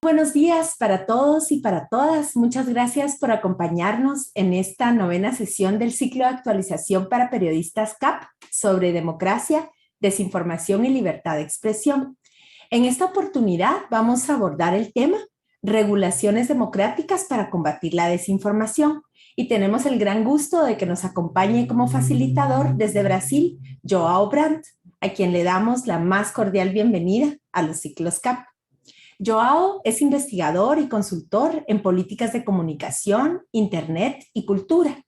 Buenos días para todos y para todas. Muchas gracias por acompañarnos en esta novena sesión del ciclo de actualización para periodistas CAP sobre democracia, desinformación y libertad de expresión. En esta oportunidad vamos a abordar el tema regulaciones democráticas para combatir la desinformación y tenemos el gran gusto de que nos acompañe como facilitador desde Brasil, Joao Brandt, a quien le damos la más cordial bienvenida a los ciclos CAP. Joao es investigador y consultor en políticas de comunicación, Internet y cultura.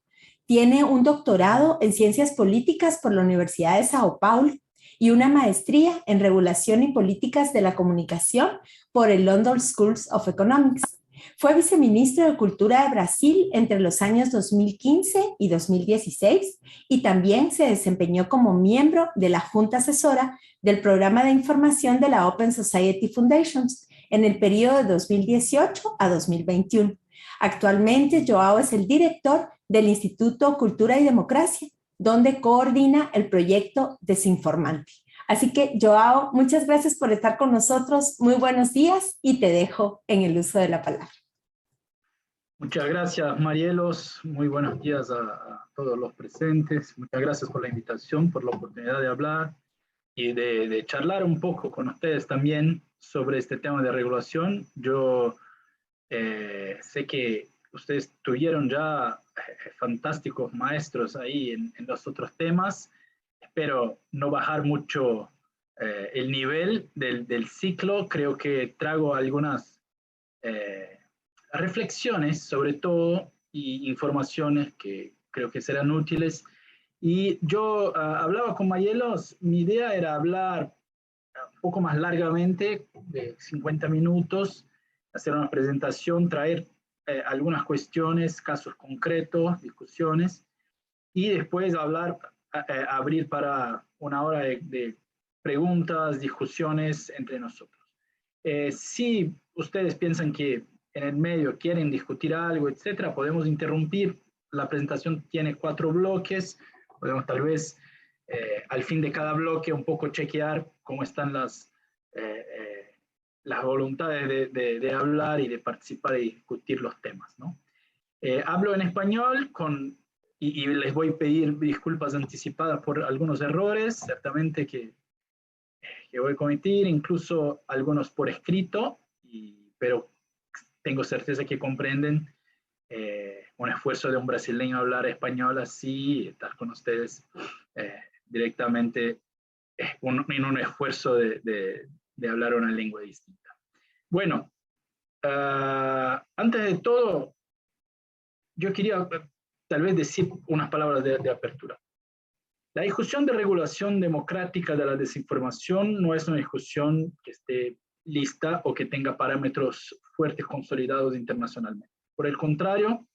Tiene un doctorado en ciencias políticas por la Universidad de Sao Paulo y una maestría en regulación y políticas de la comunicación por el London School of Economics. Fue viceministro de Cultura de Brasil entre los años 2015 y 2016 y también se desempeñó como miembro de la Junta Asesora del Programa de Información de la Open Society Foundation en el periodo de 2018 a 2021. Actualmente, Joao es el director del Instituto Cultura y Democracia, donde coordina el proyecto Desinformante. Así que, Joao, muchas gracias por estar con nosotros. Muy buenos días y te dejo en el uso de la palabra. Muchas gracias, Marielos. Muy buenos días a todos los presentes. Muchas gracias por la invitación, por la oportunidad de hablar y de charlar un poco con ustedes también sobre este tema de regulación. Yo sé que ustedes tuvieron ya fantásticos maestros ahí en los otros temas. Espero no bajar mucho el nivel del ciclo. Creo que traigo algunas reflexiones sobre todo y informaciones que creo que serán útiles. Y yo hablaba con Marielos, mi idea era hablar un poco más largamente, de 50 minutos, hacer una presentación, traer algunas cuestiones, casos concretos, discusiones, y después hablar, abrir para una hora de preguntas, discusiones entre nosotros. Si ustedes piensan que en el medio quieren discutir algo, etcétera, podemos interrumpir. La presentación tiene 4 bloques, podemos tal vez al fin de cada bloque un poco chequear cómo están las voluntades de hablar y de participar y discutir los temas, ¿no? Hablo en español y les voy a pedir disculpas anticipadas por algunos errores, certamente que voy a cometer, incluso algunos por escrito, pero tengo certeza que comprenden un esfuerzo de un brasileño hablar español así, estar con ustedes directamente en un esfuerzo de hablar una lengua distinta. Bueno, antes de todo, yo quería tal vez decir unas palabras de apertura. La discusión de regulación democrática de la desinformación no es una discusión que esté lista o que tenga parámetros fuertes consolidados internacionalmente. Por el contrario,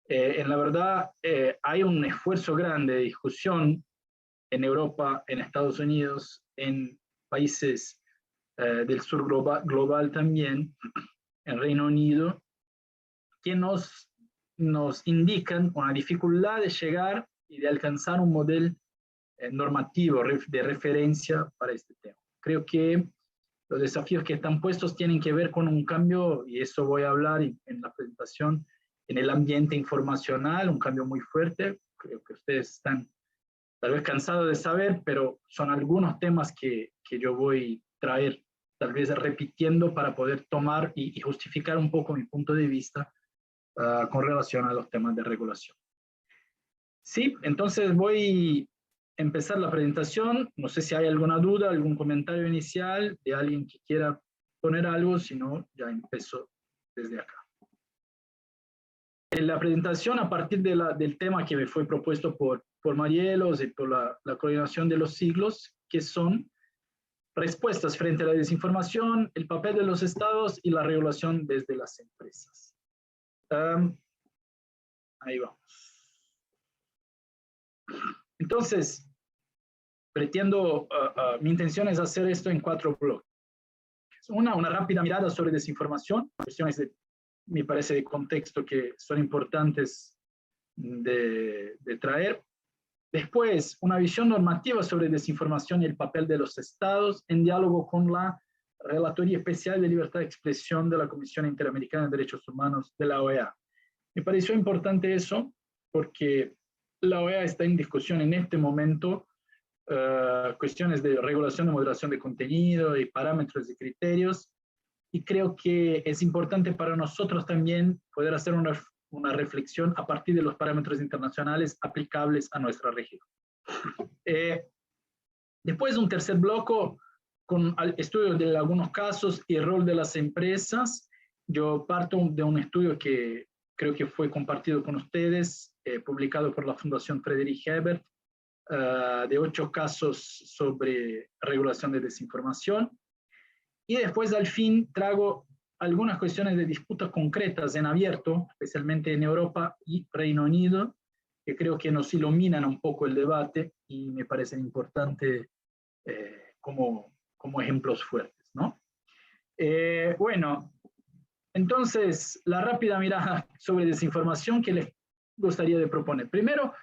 en la verdad hay un esfuerzo grande de discusión en Europa, en Estados Unidos, en países del sur global también, en Reino Unido, que nos indican una dificultad de llegar y de alcanzar un modelo normativo de referencia para este tema. Creo que los desafíos que están puestos tienen que ver con un cambio, y eso voy a hablar en la presentación, en el ambiente informacional, un cambio muy fuerte. Creo que ustedes están tal vez cansados de saber, pero son algunos temas que yo voy a traer, tal vez repitiendo para poder tomar y justificar un poco mi punto de vista con relación a los temas de regulación. Sí, entonces voy a empezar la presentación. No sé si hay alguna duda, algún comentario inicial de alguien que quiera poner algo, si no, ya empiezo desde acá. La presentación a partir del tema que me fue propuesto por Marielos y por la coordinación de los siglos, que son respuestas frente a la desinformación, el papel de los estados y la regulación desde las empresas. Ahí vamos. Entonces, mi intención es hacer esto en 4 bloques. Una rápida mirada sobre desinformación, cuestiones me parece de contexto que son importantes de traer. Después, una visión normativa sobre desinformación y el papel de los estados en diálogo con la Relatoría Especial de Libertad de Expresión de la Comisión Interamericana de Derechos Humanos de la OEA. Me pareció importante eso porque la OEA está en discusión en este momento cuestiones de regulación y moderación de contenido y parámetros y criterios, y creo que es importante para nosotros también poder hacer una reflexión a partir de los parámetros internacionales aplicables a nuestra región. Después de un tercer bloque con estudios de algunos casos y el rol de las empresas, yo parto de un estudio que creo que fue compartido con ustedes, publicado por la Fundación Friedrich Ebert, de 8 casos sobre regulación de desinformación. Y después, al fin, traigo algunas cuestiones de disputas concretas en abierto, especialmente en Europa y Reino Unido, que creo que nos iluminan un poco el debate y me parecen importantes como ejemplos fuertes, ¿no? Bueno, entonces, la rápida mirada sobre desinformación que les gustaría de proponer. Primero,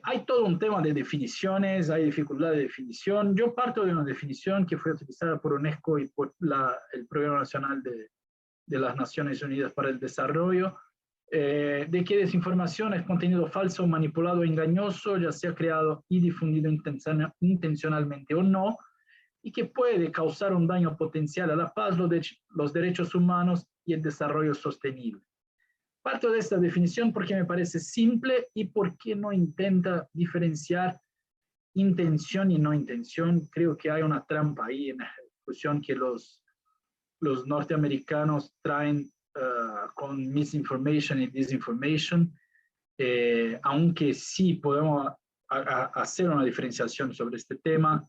hay todo un tema de definiciones, hay dificultad de definición. Yo parto de una definición que fue utilizada por UNESCO y por el Programa Nacional de las Naciones Unidas para el Desarrollo, de que desinformación es contenido falso, manipulado o engañoso, ya sea creado y difundido intencionalmente o no, y que puede causar un daño potencial a la paz, los derechos humanos y el desarrollo sostenible. Parto de esta definición porque me parece simple y porque no intenta diferenciar intención y no intención. Creo que hay una trampa ahí en la discusión que los norteamericanos traen con misinformation y disinformation, aunque sí podemos hacer una diferenciación sobre este tema.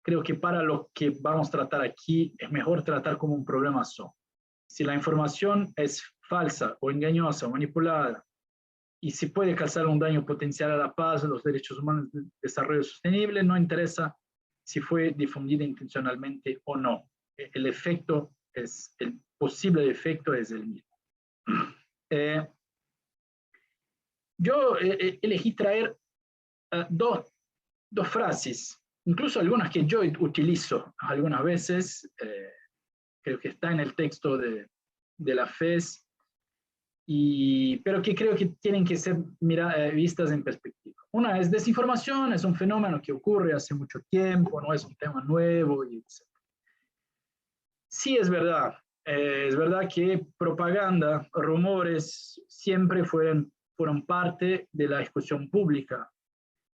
Creo que para lo que vamos a tratar aquí es mejor tratar como un problema solo. Si la información es falsa o engañosa o manipulada y si puede causar un daño potencial a la paz, a los derechos humanos y el desarrollo sostenible, no interesa si fue difundida intencionalmente o no. El posible efecto es el mismo. Yo elegí traer dos frases, incluso algunas que yo utilizo algunas veces, creo que está en el texto de la FES, pero que creo que tienen que ser vistas en perspectiva. Una es desinformación, es un fenómeno que ocurre hace mucho tiempo, no es un tema nuevo, etc. Sí, es verdad que propaganda, rumores, siempre fueron parte de la discusión pública.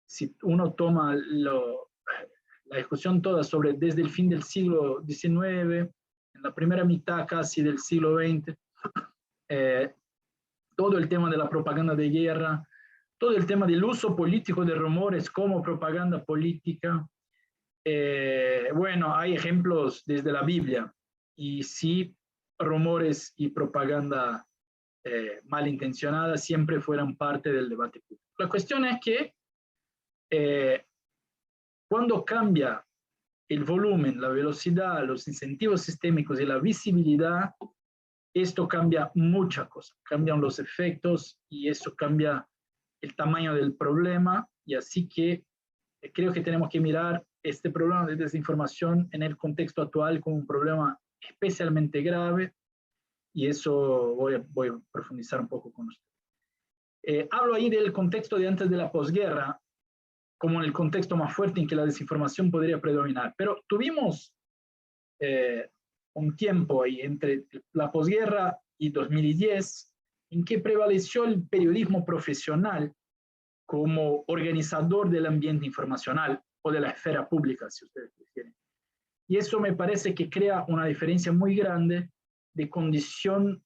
Si uno toma la discusión toda desde el fin del siglo XIX, en la primera mitad casi del siglo XX, todo el tema de la propaganda de guerra, todo el tema del uso político de rumores como propaganda política. Bueno, hay ejemplos desde la Biblia, y sí, rumores y propaganda malintencionada siempre fueron parte del debate público. La cuestión es que cuando cambia el volumen, la velocidad, los incentivos sistémicos y la visibilidad, esto cambia muchas cosas, cambian los efectos y eso cambia el tamaño del problema, y así que creo que tenemos que mirar este problema de desinformación en el contexto actual como un problema especialmente grave, y eso voy a profundizar un poco con usted. Hablo ahí del contexto de antes de la posguerra, como en el contexto más fuerte en que la desinformación podría predominar, pero tuvimos un tiempo ahí entre la posguerra y 2010 en que prevaleció el periodismo profesional como organizador del ambiente informacional o de la esfera pública, si ustedes prefieren. Y eso me parece que crea una diferencia muy grande de condición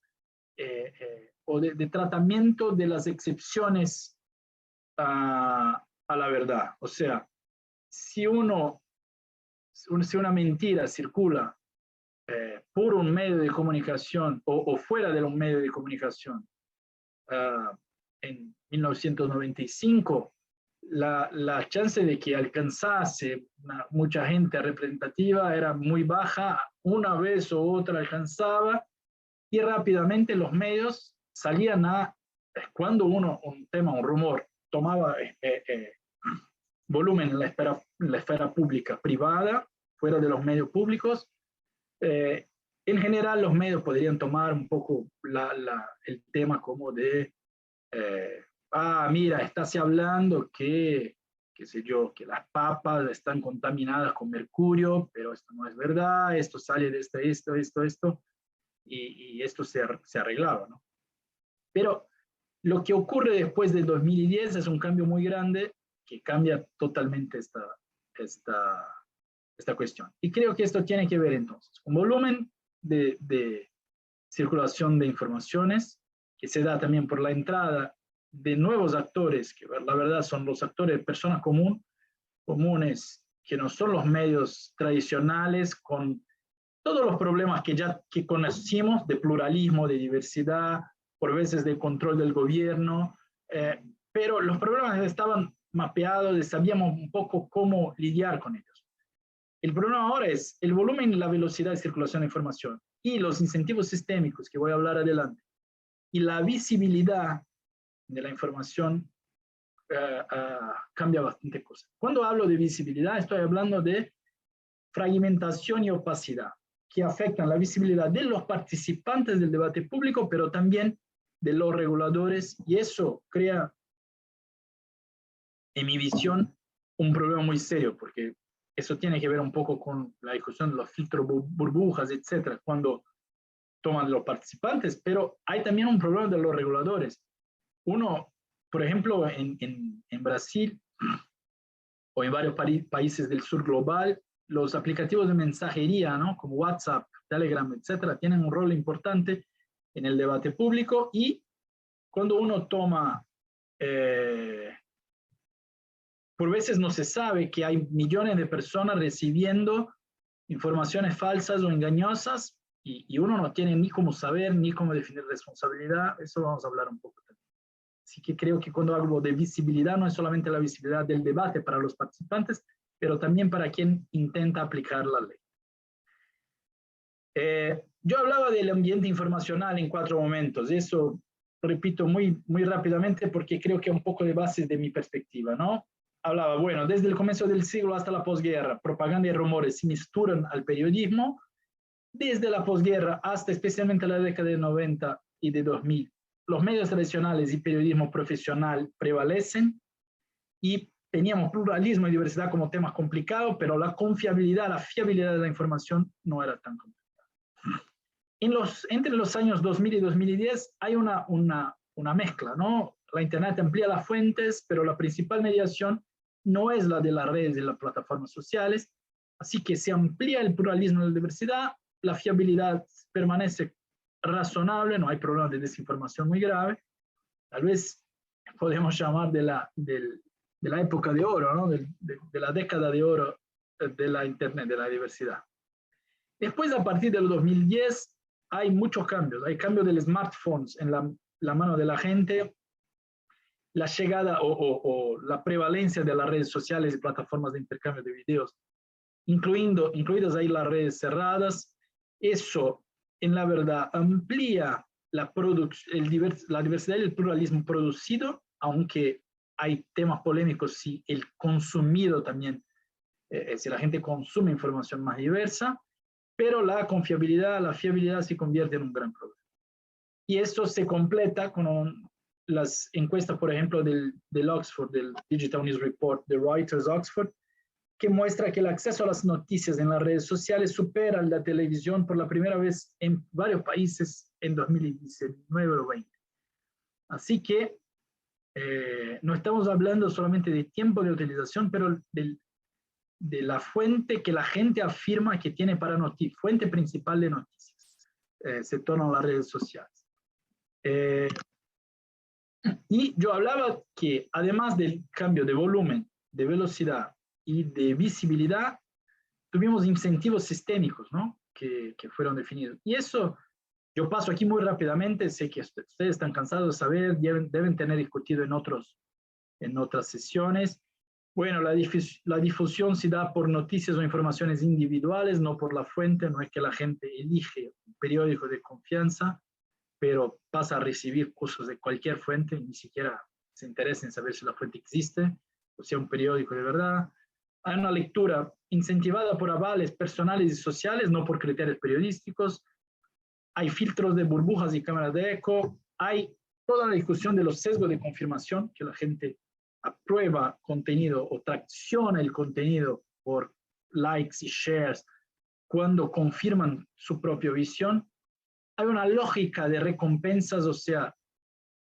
o de tratamiento de las excepciones a la verdad. O sea, si una mentira circula por un medio de comunicación o fuera de un medio de comunicación en 1995, la chance de que alcanzase mucha gente representativa era muy baja, una vez o otra alcanzaba, y rápidamente los medios salían cuando un tema, un rumor, tomaba volumen en la esfera pública, privada, fuera de los medios públicos, En general, los medios podrían tomar un poco el tema como de, mira, estás hablando que, qué sé yo, que las papas están contaminadas con mercurio, pero esto no es verdad, esto sale de esto, y esto se arreglaba, ¿no? Pero lo que ocurre después del 2010 es un cambio muy grande que cambia totalmente esta cuestión. Y creo que esto tiene que ver entonces con volumen de circulación de informaciones, que se da también por la entrada de nuevos actores, que la verdad son los actores de personas comunes, que no son los medios tradicionales, con todos los problemas que conocimos de pluralismo, de diversidad, por veces de control del gobierno, pero los problemas estaban mapeados, sabíamos un poco cómo lidiar con ellos. El problema ahora es el volumen y la velocidad de circulación de información y los incentivos sistémicos, que voy a hablar adelante, y la visibilidad de la información cambia bastante cosas. Cuando hablo de visibilidad, estoy hablando de fragmentación y opacidad, que afectan la visibilidad de los participantes del debate público, pero también de los reguladores, y eso crea, en mi visión, un problema muy serio, porque eso tiene que ver un poco con la discusión de los filtros burbujas, etcétera, cuando toman los participantes, pero hay también un problema de los reguladores. Uno, por ejemplo, en Brasil o en varios países del sur global, los aplicativos de mensajería, ¿no? Como WhatsApp, Telegram, etcétera, tienen un rol importante en el debate público, y cuando uno toma, por veces no se sabe que hay millones de personas recibiendo informaciones falsas o engañosas, y uno no tiene ni cómo saber, ni cómo definir responsabilidad. Eso vamos a hablar un poco también. Así que creo que cuando hablo de visibilidad, no es solamente la visibilidad del debate para los participantes, pero también para quien intenta aplicar la ley. Yo hablaba del ambiente informacional en 4 momentos, y eso repito muy rápidamente porque creo que es un poco de base de mi perspectiva, ¿no? Hablaba, bueno, desde el comienzo del siglo hasta la posguerra, propaganda y rumores se misturan al periodismo. Desde la posguerra hasta especialmente la década de 90 y de 2000, los medios tradicionales y periodismo profesional prevalecen, y teníamos pluralismo y diversidad como temas complicados, pero la confiabilidad, la fiabilidad de la información no era tan complicada. Entre los años 2000 y 2010 hay una mezcla, ¿no? La Internet amplía las fuentes, pero la principal mediación no es la de las redes y las plataformas sociales, así que se amplía el pluralismo y la diversidad, la fiabilidad permanece razonable, no hay problemas de desinformación muy grave, tal vez podemos llamar de la época de oro, ¿no? de la década de oro de la Internet, de la diversidad. Después, a partir del 2010, hay muchos cambios. Hay cambios del smartphones en la mano de la gente, la llegada o la prevalencia de las redes sociales y plataformas de intercambio de videos, incluidas ahí las redes cerradas. Eso, en la verdad, amplía la diversidad y el pluralismo producido, aunque hay temas polémicos si el consumido también, si la gente consume información más diversa, pero la confiabilidad, la fiabilidad se convierte en un gran problema. Y esto se completa con las encuestas, por ejemplo, del Oxford, del Digital News Report de Reuters Oxford, que muestra que el acceso a las noticias en las redes sociales supera el de la televisión por la primera vez en varios países en 2019 o 20. Así que no estamos hablando solamente de tiempo de utilización, pero de la fuente que la gente afirma que tiene para noticias, fuente principal de noticias, se tornan las redes sociales. Y yo hablaba que además del cambio de volumen, de velocidad y de visibilidad, tuvimos incentivos sistémicos, ¿no? que fueron definidos. Y eso, yo paso aquí muy rápidamente, sé que ustedes están cansados de saber, deben tener discutido en otras sesiones. Bueno, la difusión se da por noticias o informaciones individuales, no por la fuente. No es que la gente elige un periódico de confianza, pero pasa a recibir cosas de cualquier fuente, ni siquiera se interesa en saber si la fuente existe, o sea, un periódico de verdad. hay una lectura incentivada por avales personales y sociales, no por criterios periodísticos. Hay filtros de burbujas y cámaras de eco. Hay toda la discusión de los sesgos de confirmación, que la gente aprueba contenido o tracciona el contenido por likes y shares cuando confirman su propia visión. Hay una lógica de recompensas, o sea,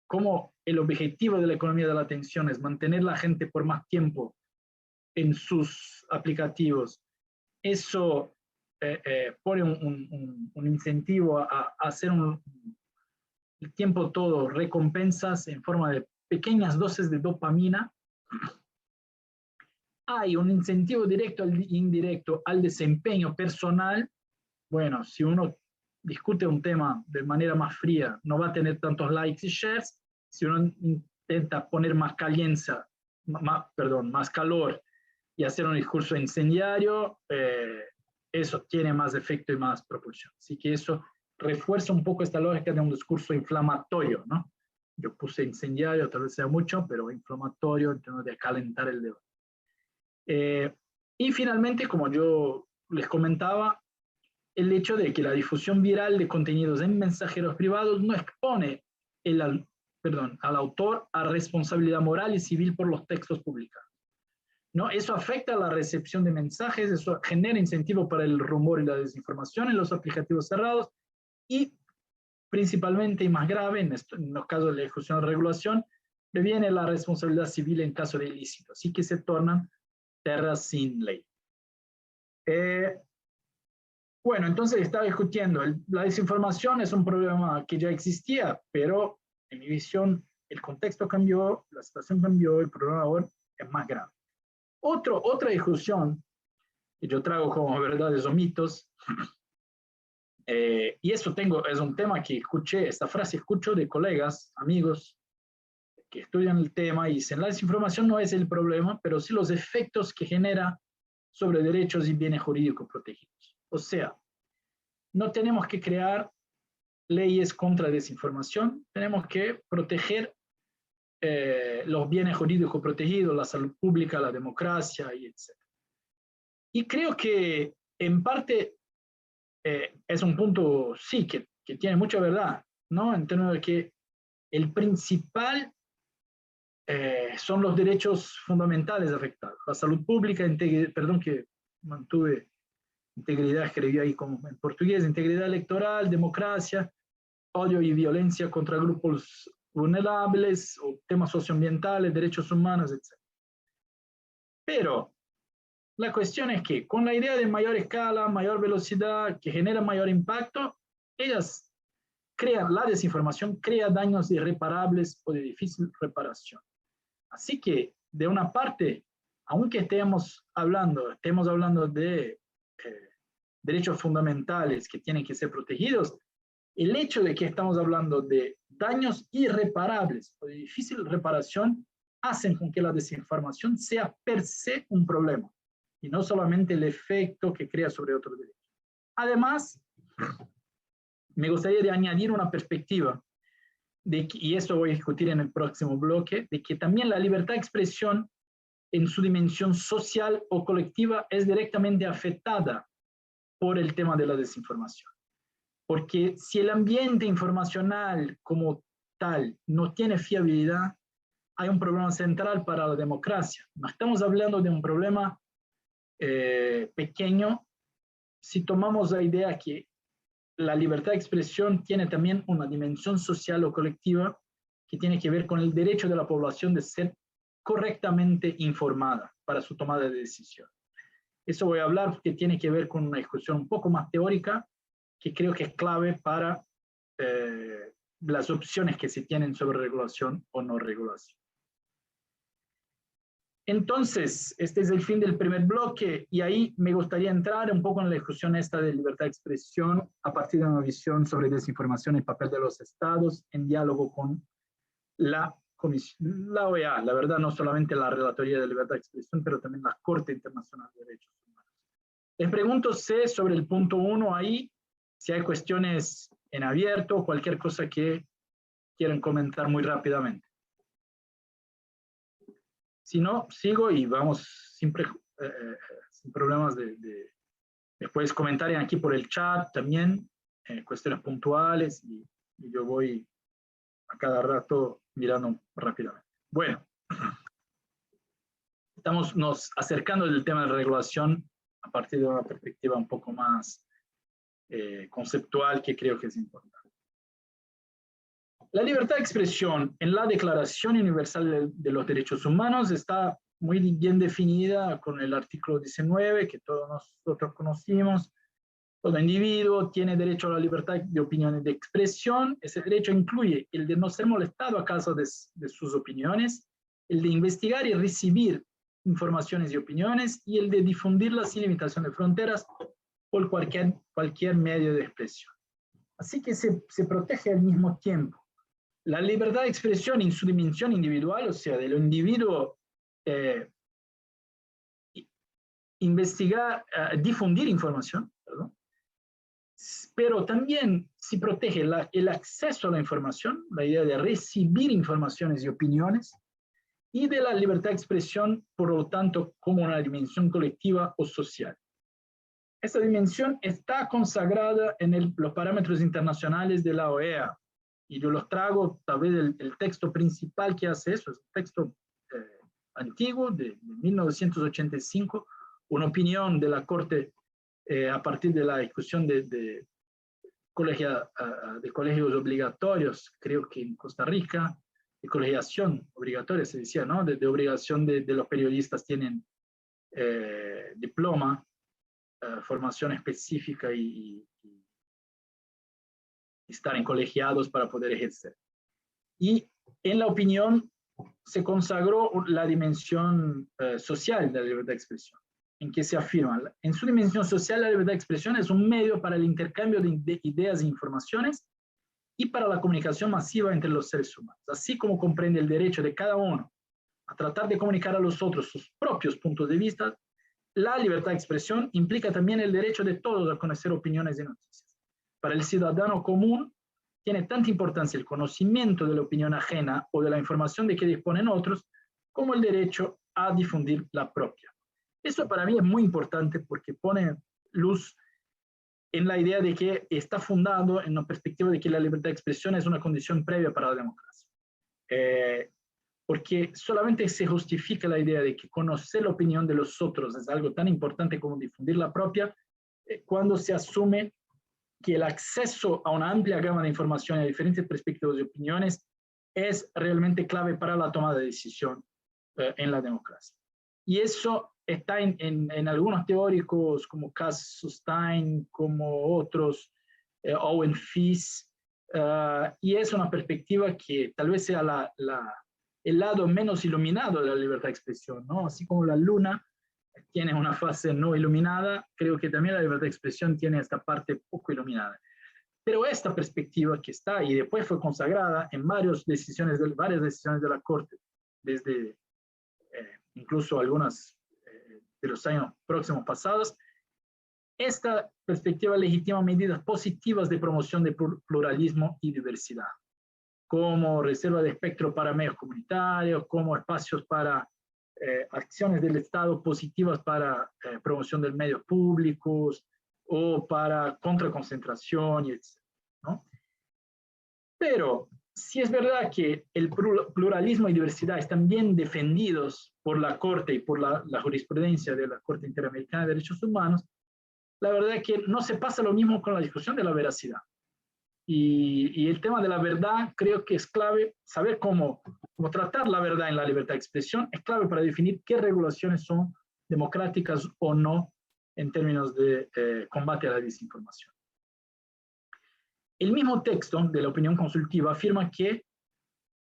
como el objetivo de la economía de la atención es mantener la gente por más tiempo en sus aplicativos. Eso pone un incentivo a hacer el tiempo todo recompensas en forma de pequeñas dosis de dopamina. Hay un incentivo directo e indirecto al desempeño personal. Bueno, si uno discute un tema de manera más fría, no va a tener tantos likes y shares. Si uno intenta poner más más calor y hacer un discurso incendiario, eso tiene más efecto y más propulsión. Así que eso refuerza un poco esta lógica de un discurso inflamatorio, ¿no? Yo puse incendiario, tal vez sea mucho, pero inflamatorio, en términos de calentar el debate. Y finalmente, como yo les comentaba, el hecho de que la difusión viral de contenidos en mensajeros privados no expone al autor a responsabilidad moral y civil por los textos publicados. ¿No? Eso afecta a la recepción de mensajes, eso genera incentivo para el rumor y la desinformación en los aplicativos cerrados y principalmente y más grave, en los casos de la ejecución de regulación, previene la responsabilidad civil en caso de ilícito, así que se tornan tierras sin ley. Bueno, entonces estaba discutiendo, la desinformación es un problema que ya existía, pero en mi visión el contexto cambió, la situación cambió, el problema ahora es más grave. Otra discusión que yo traigo como verdades o mitos, y eso es un tema que esta frase escucho de colegas, amigos, que estudian el tema y dicen, la desinformación no es el problema, pero sí los efectos que genera sobre derechos y bienes jurídicos protegidos. O sea, no tenemos que crear leyes contra desinformación, tenemos que proteger los bienes jurídicos protegidos, la salud pública, la democracia, y etc. Y creo que en parte es un punto, sí, que tiene mucha verdad, ¿no? En términos de que el principal son los derechos fundamentales afectados. La salud pública, perdón que mantuve integridad, escribí ahí como en portugués, integridad electoral, democracia, odio y violencia contra grupos vulnerables, o temas socioambientales, derechos humanos, etc. Pero la cuestión es que con la idea de mayor escala, mayor velocidad, que genera mayor impacto, ellas la desinformación crea daños irreparables o de difícil reparación. Así que, de una parte, aunque estemos hablando de derechos fundamentales que tienen que ser protegidos, el hecho de que estamos hablando de daños irreparables o de difícil reparación hacen con que la desinformación sea per se un problema y no solamente el efecto que crea sobre otros derechos. Además, me gustaría añadir una perspectiva, y esto voy a discutir en el próximo bloque, de que también la libertad de expresión en su dimensión social o colectiva es directamente afectada por el tema de la desinformación. Porque si el ambiente informacional como tal no tiene fiabilidad, hay un problema central para la democracia. No estamos hablando de un problema pequeño si tomamos la idea que la libertad de expresión tiene también una dimensión social o colectiva que tiene que ver con el derecho de la población de ser correctamente informada para su tomada de decisión. Eso voy a hablar porque tiene que ver con una discusión un poco más teórica que creo que es clave para las opciones que se tienen sobre regulación o no regulación. Entonces, este es el fin del primer bloque y ahí me gustaría entrar un poco en la discusión esta de libertad de expresión a partir de una visión sobre desinformación y el papel de los estados en diálogo con la OEA, la verdad no solamente la Relatoría de Libertad de Expresión, pero también la Corte Internacional de Derechos Humanos. Les pregunto sobre el punto 1 ahí, si hay cuestiones en abierto, cualquier cosa que quieran comentar muy rápidamente. Si no, sigo y vamos siempre sin problemas después comenten aquí por el chat también, cuestiones puntuales y yo voy a cada rato mirando rápidamente. Bueno, estamos nos acercando del tema de regulación a partir de una perspectiva un poco más conceptual que creo que es importante. La libertad de expresión en la Declaración Universal de los Derechos Humanos está muy bien definida con el artículo 19 que todos nosotros conocimos. Todo individuo tiene derecho a la libertad de opinión y de expresión. Ese derecho incluye el de no ser molestado a causa de sus opiniones, el de investigar y recibir informaciones y opiniones, y el de difundirlas sin limitación de fronteras por cualquier medio de expresión. Así que se protege al mismo tiempo la libertad de expresión en su dimensión individual, o sea, de lo individuo investigar, difundir información, perdón, pero también se protege el acceso a la información, la idea de recibir informaciones y opiniones, y de la libertad de expresión, por lo tanto, como una dimensión colectiva o social. Esta dimensión está consagrada en los parámetros internacionales de la OEA, y yo los traigo, tal vez el texto principal que hace eso, es un texto antiguo de 1985, una opinión de la Corte a partir de la discusión de colegios obligatorios, creo que en Costa Rica, de colegiación obligatoria se decía, ¿no? De obligación de los periodistas tienen diploma, formación específica y estar en colegiados para poder ejercer. Y en la opinión se consagró la dimensión social de la libertad de expresión, en que se afirma, en su dimensión social, la libertad de expresión es un medio para el intercambio de ideas e informaciones y para la comunicación masiva entre los seres humanos, así como comprende el derecho de cada uno a tratar de comunicar a los otros sus propios puntos de vista. La libertad de expresión implica también el derecho de todos a conocer opiniones y noticias. Para el ciudadano común, tiene tanta importancia el conocimiento de la opinión ajena o de la información de que disponen otros, como el derecho a difundir la propia. Eso para mí es muy importante porque pone luz en la idea de que está fundado en la perspectiva de que la libertad de expresión es una condición previa para la democracia. Porque solamente se justifica la idea de que conocer la opinión de los otros es algo tan importante como difundir la propia, cuando se asume que el acceso a una amplia gama de información y a diferentes perspectivas y opiniones es realmente clave para la toma de decisión en la democracia. Y eso está en algunos teóricos como Cass Sunstein, como otros, Owen Fish, y es una perspectiva que tal vez sea el lado menos iluminado de la libertad de expresión, ¿no? Así como la luna tiene una fase no iluminada, creo que también la libertad de expresión tiene esta parte poco iluminada. Pero esta perspectiva que está y después fue consagrada en varias decisiones de la Corte, desde incluso algunas de los años próximos pasados, esta perspectiva legitima medidas positivas de promoción de pluralismo y diversidad, como reserva de espectro para medios comunitarios, como espacios para acciones del Estado positivas para promoción de medios públicos o para contraconcentración, etc., ¿no? Pero si es verdad que el pluralismo y diversidad están bien defendidos por la Corte y por la jurisprudencia de la Corte Interamericana de Derechos Humanos, la verdad es que no se pasa lo mismo con la discusión de la veracidad. Y el tema de la verdad creo que es clave, saber cómo tratar la verdad en la libertad de expresión es clave para definir qué regulaciones son democráticas o no en términos de combate a la desinformación. El mismo texto de la opinión consultiva afirma que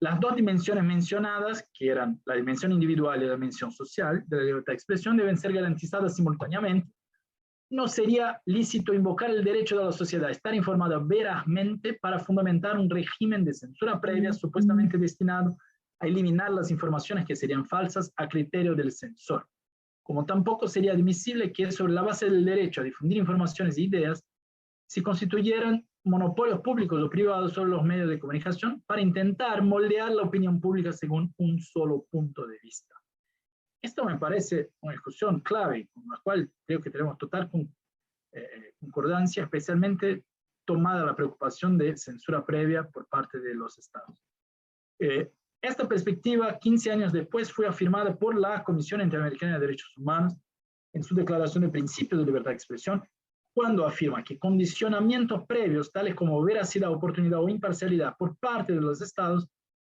las dos dimensiones mencionadas, que eran la dimensión individual y la dimensión social de la libertad de expresión, deben ser garantizadas simultáneamente. No sería lícito invocar el derecho de la sociedad a estar informada verazmente para fundamentar un régimen de censura previa supuestamente destinado a eliminar las informaciones que serían falsas a criterio del censor. Como tampoco sería admisible que sobre la base del derecho a difundir informaciones e ideas se constituyeran monopolios públicos o privados sobre los medios de comunicación para intentar moldear la opinión pública según un solo punto de vista. Esto me parece una discusión clave, con la cual creo que tenemos total concordancia, especialmente tomada la preocupación de censura previa por parte de los estados. Esta perspectiva, 15 años después, fue afirmada por la Comisión Interamericana de Derechos Humanos en su Declaración de Principios de Libertad de Expresión, cuando afirma que condicionamientos previos, tales como veracidad, oportunidad o imparcialidad por parte de los estados,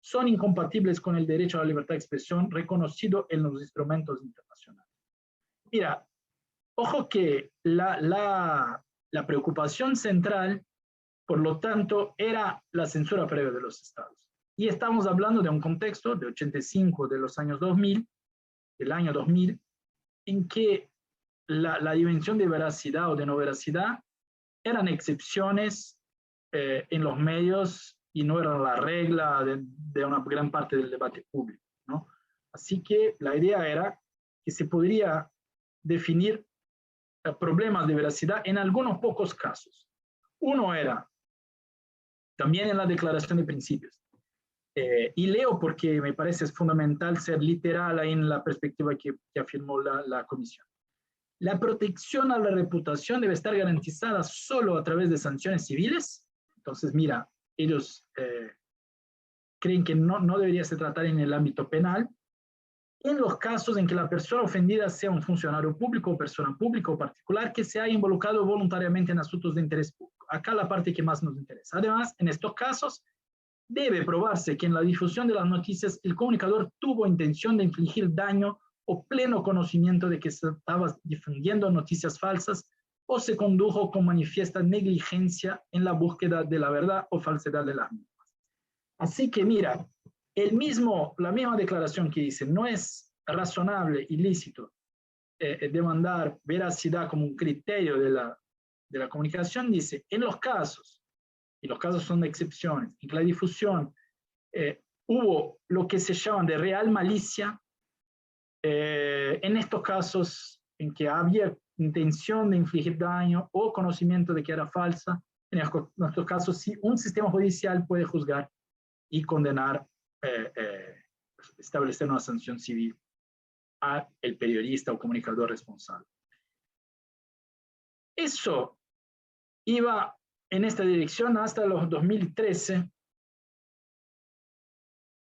son incompatibles con el derecho a la libertad de expresión reconocido en los instrumentos internacionales. Mira, ojo que la preocupación central, por lo tanto, era la censura previa de los estados. Y estamos hablando de un contexto de 85, de los años 2000, del año 2000, en que la dimensión de veracidad o de no veracidad eran excepciones en los medios y no eran la regla de una gran parte del debate público, ¿no? Así que la idea era que se podría definir problemas de veracidad en algunos pocos casos. Uno era, también en la Declaración de Principios, y leo porque me parece fundamental ser literal ahí en la perspectiva que afirmó la Comisión. La protección a la reputación debe estar garantizada solo a través de sanciones civiles. Entonces, mira, ellos creen que no debería se tratar en el ámbito penal, en los casos en que la persona ofendida sea un funcionario público o persona pública o particular que se haya involucrado voluntariamente en asuntos de interés público. Acá la parte que más nos interesa. Además, en estos casos, debe probarse que en la difusión de las noticias el comunicador tuvo intención de infligir daño o pleno conocimiento de que se estaba difundiendo noticias falsas o se condujo con manifiesta negligencia en la búsqueda de la verdad o falsedad de las mismas. Así que mira, la misma declaración que dice no es razonable, ilícito, demandar veracidad como un criterio de la comunicación, dice, en los casos, y los casos son de excepciones, en que la difusión hubo lo que se llama de real malicia, en estos casos en que había intención de infligir daño o conocimiento de que era falsa, en estos casos sí, un sistema judicial puede juzgar y condenar, establecer una sanción civil al periodista o comunicador responsable. Eso iba en esta dirección hasta los 2013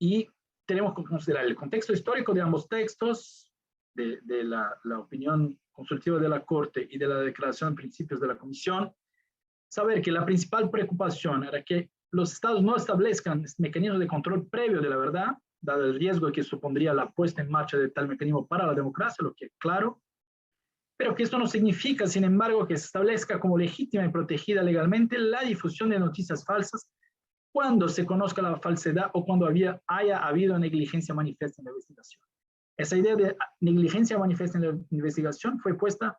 y tenemos que considerar el contexto histórico de ambos textos, de la opinión consultiva de la Corte y de la Declaración de Principios de la Comisión, saber que la principal preocupación era que los estados no establezcan mecanismos de control previo de la verdad, dado el riesgo que supondría la puesta en marcha de tal mecanismo para la democracia, lo que es claro, pero que esto no significa, sin embargo, que se establezca como legítima y protegida legalmente la difusión de noticias falsas cuando se conozca la falsedad o cuando haya habido negligencia manifiesta en la investigación. Esa idea de negligencia manifiesta en la investigación fue puesta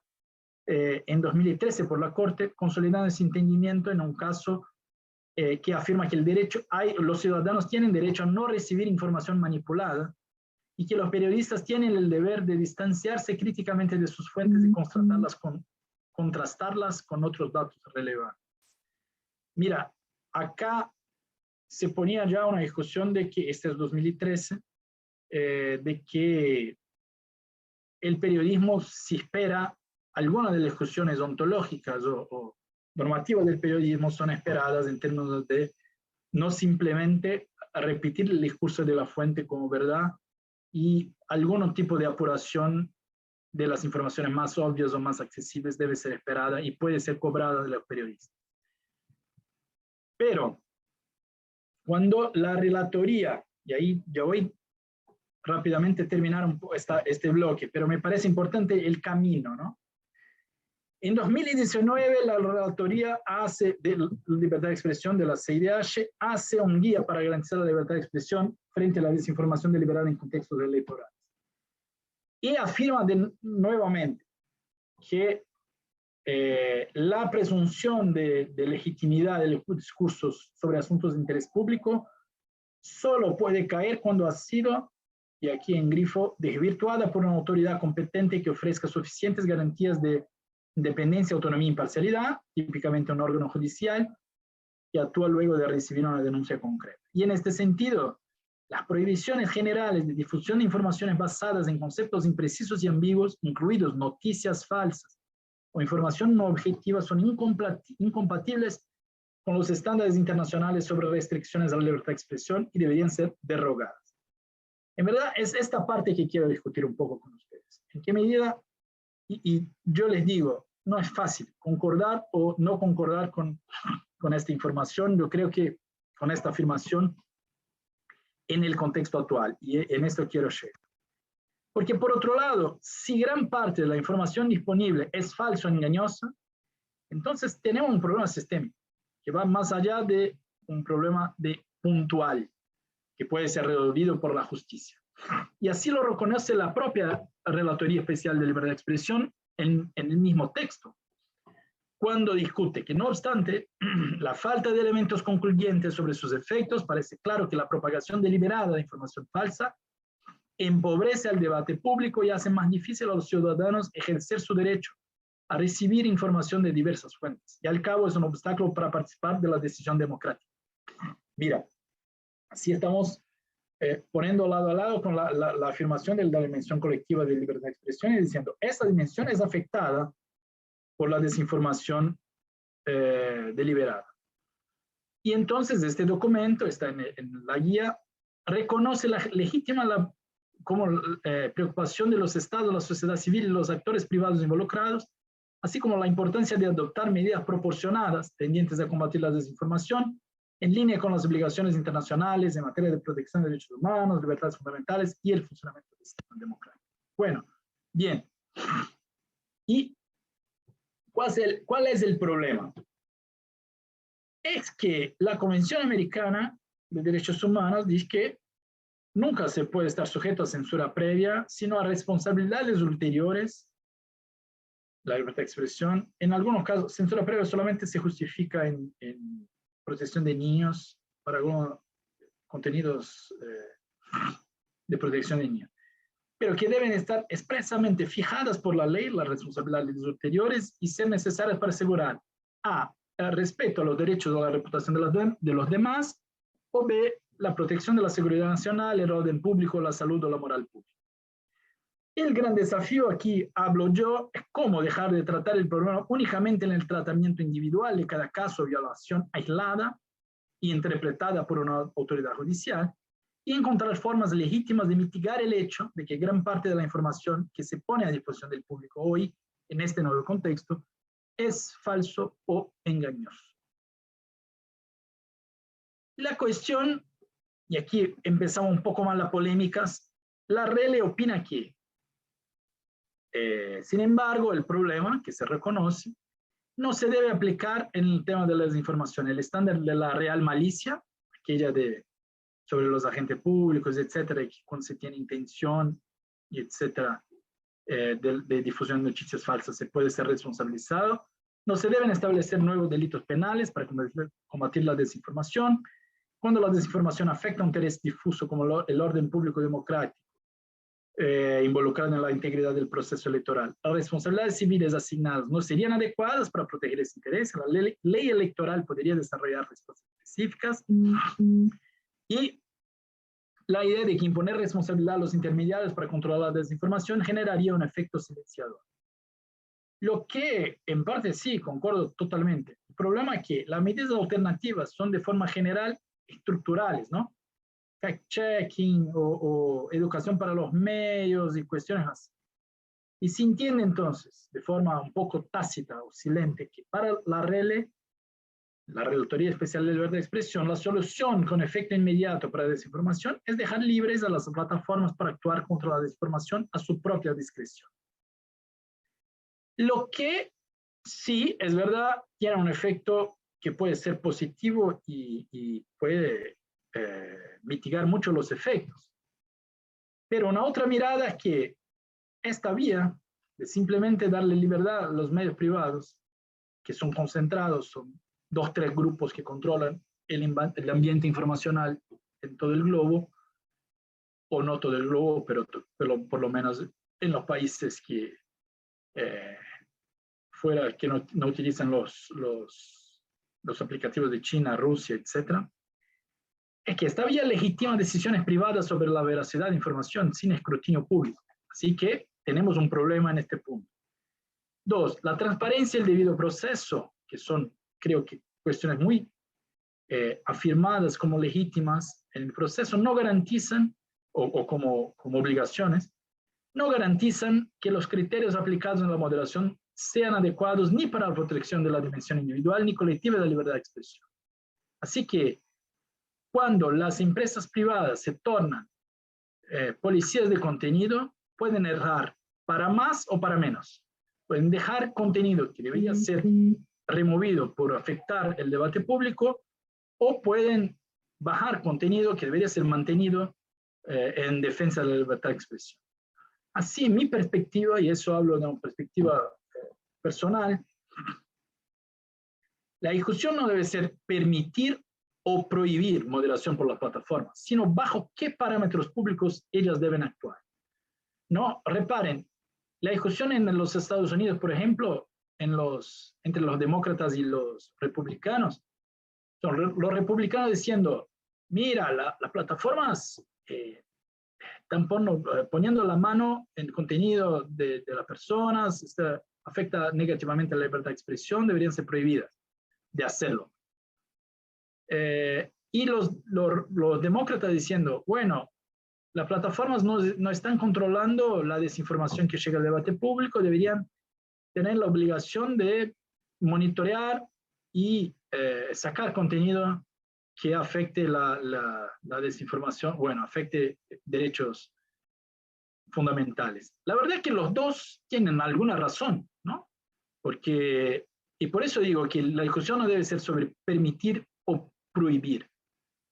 en 2013 por la Corte, consolidando ese entendimiento en un caso que afirma que los ciudadanos tienen derecho a no recibir información manipulada y que los periodistas tienen el deber de distanciarse críticamente de sus fuentes y contrastarlas con otros datos relevantes. Mira, acá se ponía ya una discusión de que, este es 2013, de que el periodismo, si espera, algunas de las discusiones ontológicas o normativas del periodismo son esperadas en términos de no simplemente repetir el discurso de la fuente como verdad y algún tipo de apuración de las informaciones más obvias o más accesibles debe ser esperada y puede ser cobrada de los periodistas. Pero cuando la relatoría, y ahí ya voy rápidamente a terminar un poco este bloque, pero me parece importante el camino, ¿no? En 2019, la relatoría de libertad de expresión de la CIDH hace un guía para garantizar la libertad de expresión frente a la desinformación deliberada en contextos electorales. Y afirma nuevamente que la presunción de legitimidad de los discursos sobre asuntos de interés público solo puede caer cuando ha sido, y aquí en grifo, desvirtuada por una autoridad competente que ofrezca suficientes garantías de independencia, autonomía e imparcialidad, típicamente un órgano judicial, que actúa luego de recibir una denuncia concreta. Y en este sentido, Las prohibiciones generales de difusión de informaciones basadas en conceptos imprecisos y ambiguos, incluidos noticias falsas o información no objetiva, son incompatibles con los estándares internacionales sobre restricciones a la libertad de expresión y deberían ser derogadas. En verdad, es esta parte que quiero discutir un poco con ustedes. ¿En qué medida? Y yo les digo, no es fácil concordar o no concordar con esta información. Yo creo que con esta afirmación en el contexto actual, y en esto quiero llegar. Porque por otro lado, si gran parte de la información disponible es falsa o engañosa, entonces tenemos un problema sistémico que va más allá de un problema puntual que puede ser resolvido por la justicia. Y así lo reconoce la propia Relatoría Especial de Libertad de Expresión en el mismo texto, cuando discute que no obstante la falta de elementos concluyentes sobre sus efectos, parece claro que la propagación deliberada de información falsa empobrece al debate público y hace más difícil a los ciudadanos ejercer su derecho a recibir información de diversas fuentes. Y al cabo es un obstáculo para participar de la decisión democrática. Mira, así estamos poniendo lado a lado con la afirmación de la dimensión colectiva de libertad de expresión y diciendo, esta dimensión es afectada por la desinformación deliberada. Y entonces este documento, está en la guía, reconoce legítima como preocupación de los estados, la sociedad civil y los actores privados involucrados, así como la importancia de adoptar medidas proporcionadas tendientes a combatir la desinformación, en línea con las obligaciones internacionales en materia de protección de derechos humanos, libertades fundamentales y el funcionamiento del sistema democrático. Bueno, bien. ¿Y cuál es el problema? Es que la Convención Americana de Derechos Humanos dice que nunca se puede estar sujeto a censura previa, sino a responsabilidades ulteriores. La libertad de expresión, en algunos casos, censura previa solamente se justifica en protección de niños, para algunos contenidos de protección de niños, pero que deben estar expresamente fijadas por la ley, las responsabilidades ulteriores, y ser necesarias para asegurar A, el respeto a los derechos o la reputación de los demás, o B, la protección de la seguridad nacional, el orden público, la salud o la moral pública. El gran desafío aquí, hablo yo, es cómo dejar de tratar el problema únicamente en el tratamiento individual de cada caso de violación aislada y interpretada por una autoridad judicial, y encontrar formas legítimas de mitigar el hecho de que gran parte de la información que se pone a disposición del público hoy, en este nuevo contexto, es falso o engañoso. La cuestión, y aquí empezamos un poco más las polémicas, la RELE opina que, sin embargo, el problema que se reconoce no se debe aplicar en el tema de la desinformación. El estándar de la real malicia, aquella sobre los agentes públicos, etcétera, y cuando se tiene intención, etcétera, de difusión de noticias falsas, se puede ser responsabilizado. No se deben establecer nuevos delitos penales para combatir la desinformación. Cuando la desinformación afecta a un interés difuso como el orden público democrático, involucrado en la integridad del proceso electoral, las responsabilidades civiles asignadas no serían adecuadas para proteger ese interés. La ley electoral podría desarrollar respuestas específicas. Y la idea de que imponer responsabilidad a los intermediarios para controlar la desinformación generaría un efecto silenciador. Lo que, en parte, sí, concuerdo totalmente. El problema es que las medidas alternativas son de forma general estructurales, ¿no? Fact-checking o educación para los medios y cuestiones así. Y se entiende entonces, de forma un poco tácita o silente, que para la RELE, la Relatoría Especial de Libertad de Expresión, la solución con efecto inmediato para la desinformación es dejar libres a las plataformas para actuar contra la desinformación a su propia discreción. Lo que sí, es verdad, tiene un efecto que puede ser positivo y puede mitigar mucho los efectos. Pero una otra mirada es que esta vía de simplemente darle libertad a los medios privados, que son concentrados, son 2 o 3 grupos que controlan el ambiente informacional en todo el globo, o no todo el globo, pero por lo menos en los países que que no utilizan los aplicativos de China, Rusia, etc. es que esta vía legitima decisiones privadas sobre la veracidad de información sin escrutinio público. Así que tenemos un problema en este punto. 2, la transparencia y el debido proceso, que son, creo que, cuestiones muy afirmadas como legítimas en el proceso, no garantizan, o como obligaciones, no garantizan que los criterios aplicados en la moderación sean adecuados ni para la protección de la dimensión individual ni colectiva de la libertad de expresión. Así que cuando las empresas privadas se tornan policías de contenido, pueden errar para más o para menos. Pueden dejar contenido que debería ser removido por afectar el debate público, o pueden bajar contenido que debería ser mantenido en defensa de la libertad de expresión. Así, mi perspectiva, y eso hablo de una perspectiva personal, la discusión no debe ser permitir o prohibir moderación por las plataformas, sino bajo qué parámetros públicos ellas deben actuar. No, reparen, la discusión en los Estados Unidos, por ejemplo, entre los demócratas y los republicanos, son los republicanos diciendo, mira, las plataformas están poniendo la mano en el contenido de las personas, afecta negativamente a la libertad de expresión, deberían ser prohibidas de hacerlo. Y los demócratas diciendo, bueno, las plataformas no están controlando la desinformación que llega al debate público, deberían tener la obligación de monitorear y sacar contenido que afecte la desinformación, bueno, afecte derechos fundamentales. La verdad es que los dos tienen alguna razón, ¿no? Porque, y por eso digo que la discusión no debe ser sobre permitir o prohibir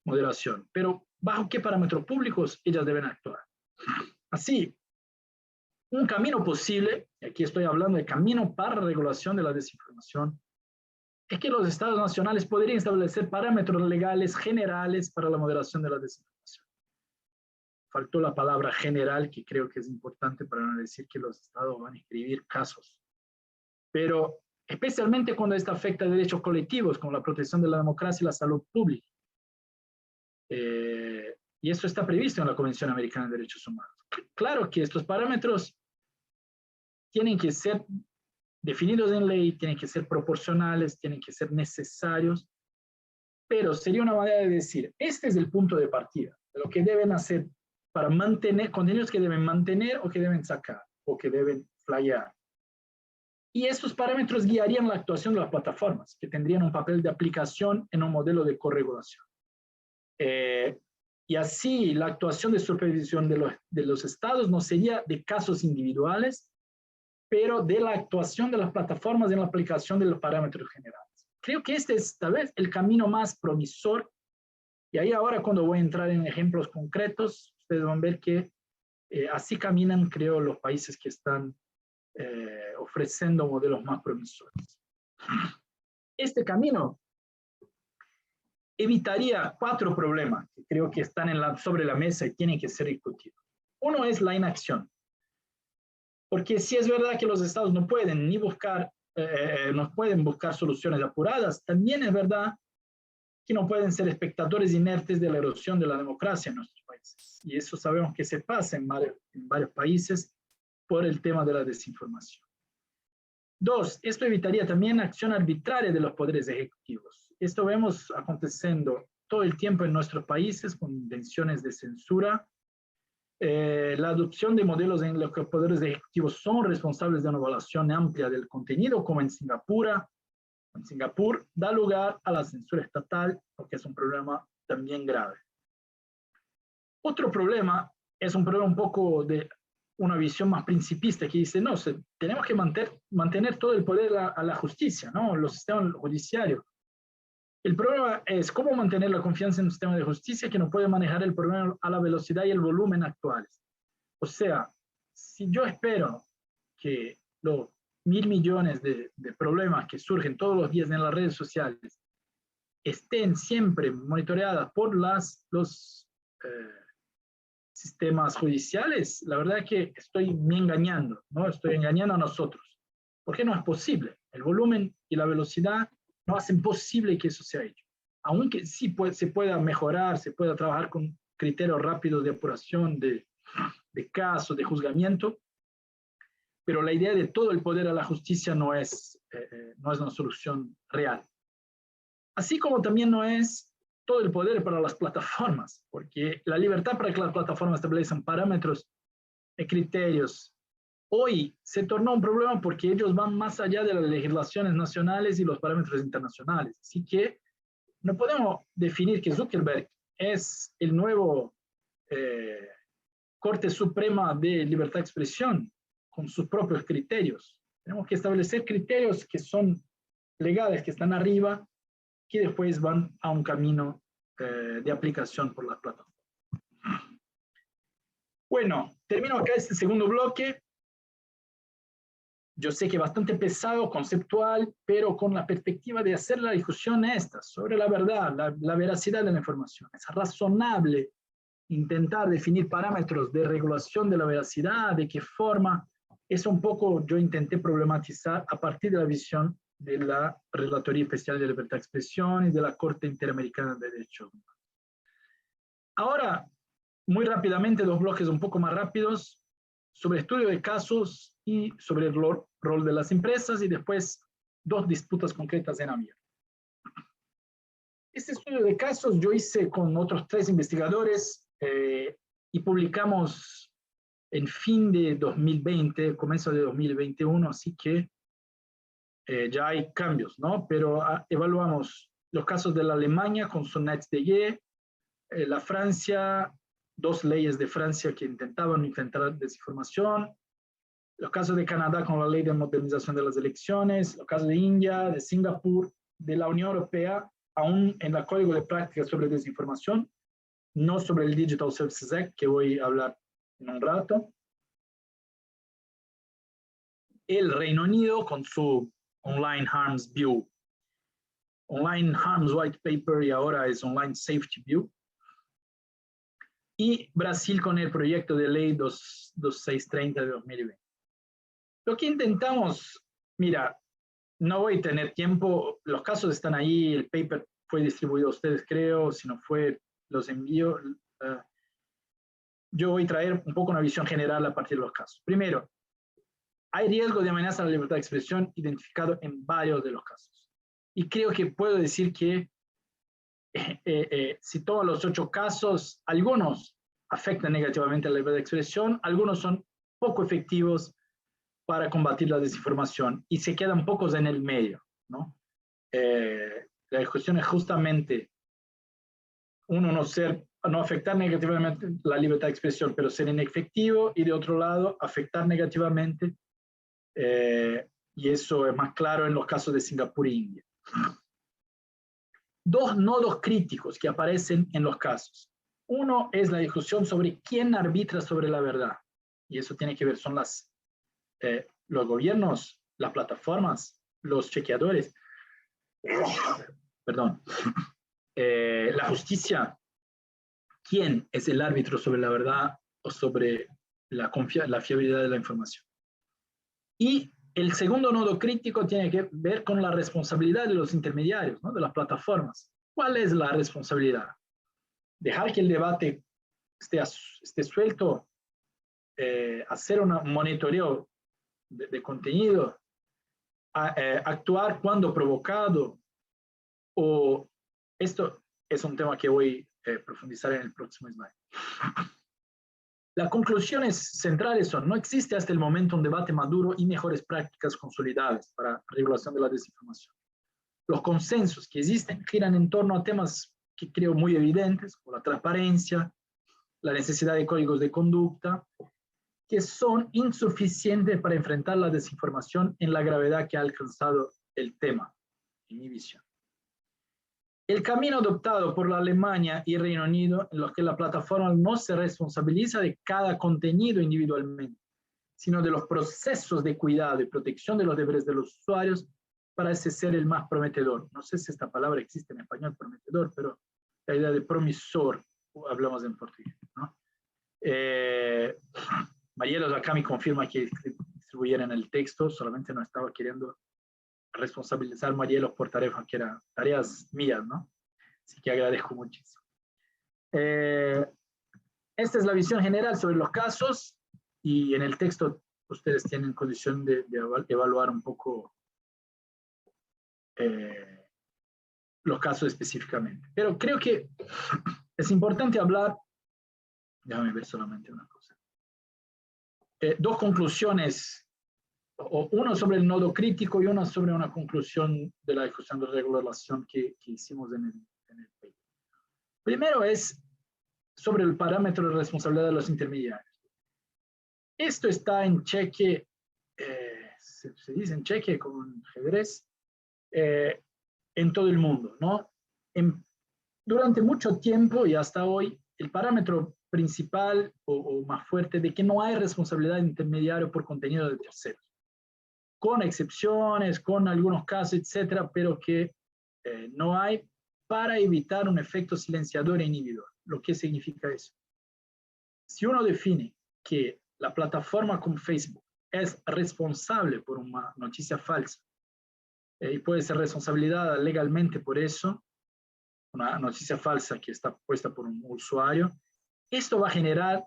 moderación, pero bajo qué parámetros públicos ellas deben actuar. Así, un camino posible, y aquí estoy hablando de camino para la regulación de la desinformación, es que los estados nacionales podrían establecer parámetros legales generales para la moderación de la desinformación. Faltó la palabra general, que creo que es importante para no decir que los estados van a escribir casos. Pero especialmente cuando esto afecta a derechos colectivos, como la protección de la democracia y la salud pública. Y eso está previsto en la Convención Americana de Derechos Humanos. Claro que estos parámetros tienen que ser definidos en ley, tienen que ser proporcionales, tienen que ser necesarios, pero sería una manera de decir, este es el punto de partida, de lo que deben hacer para mantener, contenidos que deben mantener o que deben sacar, o que deben flyar. Y estos parámetros guiarían la actuación de las plataformas, que tendrían un papel de aplicación en un modelo de corregulación. Y así la actuación de supervisión de los estados no sería de casos individuales, pero de la actuación de las plataformas en la aplicación de los parámetros generales. Creo que este es tal vez el camino más promisor, y ahí ahora cuando voy a entrar en ejemplos concretos, ustedes van a ver que así caminan, creo, los países que están ofreciendo modelos más promisorios. Este camino evitaría 4 problemas que creo que están sobre la mesa y tienen que ser discutidos. Uno es la inacción. Porque si es verdad que los estados no pueden buscar soluciones apuradas, también es verdad que no pueden ser espectadores inertes de la erosión de la democracia en nuestros países. Y eso sabemos que se pasa en varios países por el tema de la desinformación. 2, esto evitaría también acción arbitraria de los poderes ejecutivos. Esto vemos aconteciendo todo el tiempo en nuestros países con intenciones de censura. La adopción de modelos en los que los poderes ejecutivos son responsables de una evaluación amplia del contenido, como en Singapur, da lugar a la censura estatal, porque es un problema también grave. Otro problema es un problema un poco de una visión más principista que dice, no, tenemos que mantener todo el poder a la justicia, ¿no? Los sistemas judiciarios. El problema es cómo mantener la confianza en un sistema de justicia que no puede manejar el problema a la velocidad y el volumen actuales. O sea, si yo espero que los 1.000 millones de problemas que surgen todos los días en las redes sociales estén siempre monitoreadas por los sistemas judiciales, la verdad es que estoy me engañando, ¿no? Estoy engañando a nosotros. ¿Por qué no es posible? El volumen y la velocidad no hacen posible que eso sea hecho. aunque sí se pueda mejorar, se pueda trabajar con criterios rápidos de apuración de casos, de juzgamiento, pero la idea de todo el poder a la justicia no es una solución real. Así como también no es todo el poder para las plataformas, porque la libertad para que las plataformas establezcan parámetros y criterios hoy se tornó un problema porque ellos van más allá de las legislaciones nacionales y los parámetros internacionales. Así que no podemos definir que Zuckerberg es el nuevo Corte Suprema de Libertad de Expresión con sus propios criterios. Tenemos que establecer criterios que son legales, que están arriba, que después van a un camino de aplicación por las plataformas. Bueno, termino acá este segundo bloque. Yo sé que bastante pesado, conceptual, pero con la perspectiva de hacer la discusión esta sobre la verdad, la veracidad de la información. Es razonable intentar definir parámetros de regulación de la veracidad, de qué forma. Eso un poco yo intenté problematizar a partir de la visión de la Relatoría Especial de Libertad de Expresión y de la Corte Interamericana de Derechos Humanos. Ahora, muy rápidamente, dos bloques un poco más rápidos sobre estudio de casos y sobre el rol de las empresas, y después dos disputas concretas en abierto. Este estudio de casos yo hice con otros 3 investigadores y publicamos en fin de 2020, comienzo de 2021, así que ya hay cambios, ¿no? Pero evaluamos los casos de la Alemania con su NetzDG, la Francia, 2 leyes de Francia que intentaban enfrentar desinformación, los casos de Canadá con la ley de modernización de las elecciones, los casos de India, de Singapur, de la Unión Europea, aún en el Código de Prácticas sobre Desinformación, no sobre el Digital Services Act, que voy a hablar en un rato. El Reino Unido con su Online Harms View, Online Harms White Paper, y ahora es Online Safety View. Y Brasil con el proyecto de ley 2630 de 2020. Lo que intentamos, mira, no voy a tener tiempo, los casos están ahí, el paper fue distribuido a ustedes, creo, si no fue, los envío. Yo voy a traer un poco una visión general a partir de los casos. Primero, hay riesgo de amenaza a la libertad de expresión identificado en varios de los casos. Y creo que puedo decir que si todos los 8 casos, algunos afectan negativamente a la libertad de expresión, algunos son poco efectivos para combatir la desinformación y se quedan pocos en el medio, ¿no? La discusión es justamente uno no afectar negativamente la libertad de expresión, pero ser inefectivo, y de otro lado afectar negativamente, y eso es más claro en los casos de Singapur e India. 2 nodos críticos que aparecen en los casos. Uno es la discusión sobre quién arbitra sobre la verdad, y eso tiene que ver, son los gobiernos, las plataformas, los chequeadores, perdón, la justicia. ¿Quién es el árbitro sobre la verdad o sobre la fiabilidad de la información? Y el segundo nodo crítico tiene que ver con la responsabilidad de los intermediarios, ¿no? De las plataformas. ¿Cuál es la responsabilidad? Dejar que el debate esté suelto, hacer un monitoreo de contenido, actuar cuando provocado, o esto es un tema que voy a profundizar en el próximo slide. Las conclusiones centrales son: no existe hasta el momento un debate maduro y mejores prácticas consolidadas para regulación de la desinformación. Los consensos que existen giran en torno a temas que creo muy evidentes, como la transparencia, la necesidad de códigos de conducta, que son insuficientes para enfrentar la desinformación en la gravedad que ha alcanzado el tema, en mi visión. El camino adoptado por la Alemania y Reino Unido, en los que la plataforma no se responsabiliza de cada contenido individualmente, sino de los procesos de cuidado y protección de los deberes de los usuarios, parece ser el más prometedor. No sé si esta palabra existe en español, prometedor, pero la idea de promisor, hablamos en portugués, ¿no? Marielos acá me confirma que distribuyeran el texto, solamente no estaba queriendo responsabilizar Marielos por tareas que eran tareas mías, ¿no? Así que agradezco muchísimo. Esta es la visión general sobre los casos, y en el texto ustedes tienen condición de evaluar un poco los casos específicamente. Pero creo que es importante hablar, déjame ver solamente una cosa, dos conclusiones, uno sobre el nodo crítico y una sobre una conclusión de la discusión de regulación que hicimos en el paper. Primero es sobre el parámetro de responsabilidad de los intermediarios. Esto está en cheque, se dice en cheque como en ajedrez, en todo el mundo, ¿no? Durante mucho tiempo y hasta hoy, el parámetro principal o más fuerte de que no hay responsabilidad de intermediario por contenido de terceros, con excepciones, con algunos casos, etcétera, pero que no hay para evitar un efecto silenciador e inhibidor. ¿Lo que significa eso? Si uno define que la plataforma como Facebook es responsable por una noticia falsa y puede ser responsabilizada legalmente por eso, una noticia falsa que está puesta por un usuario, esto va a generar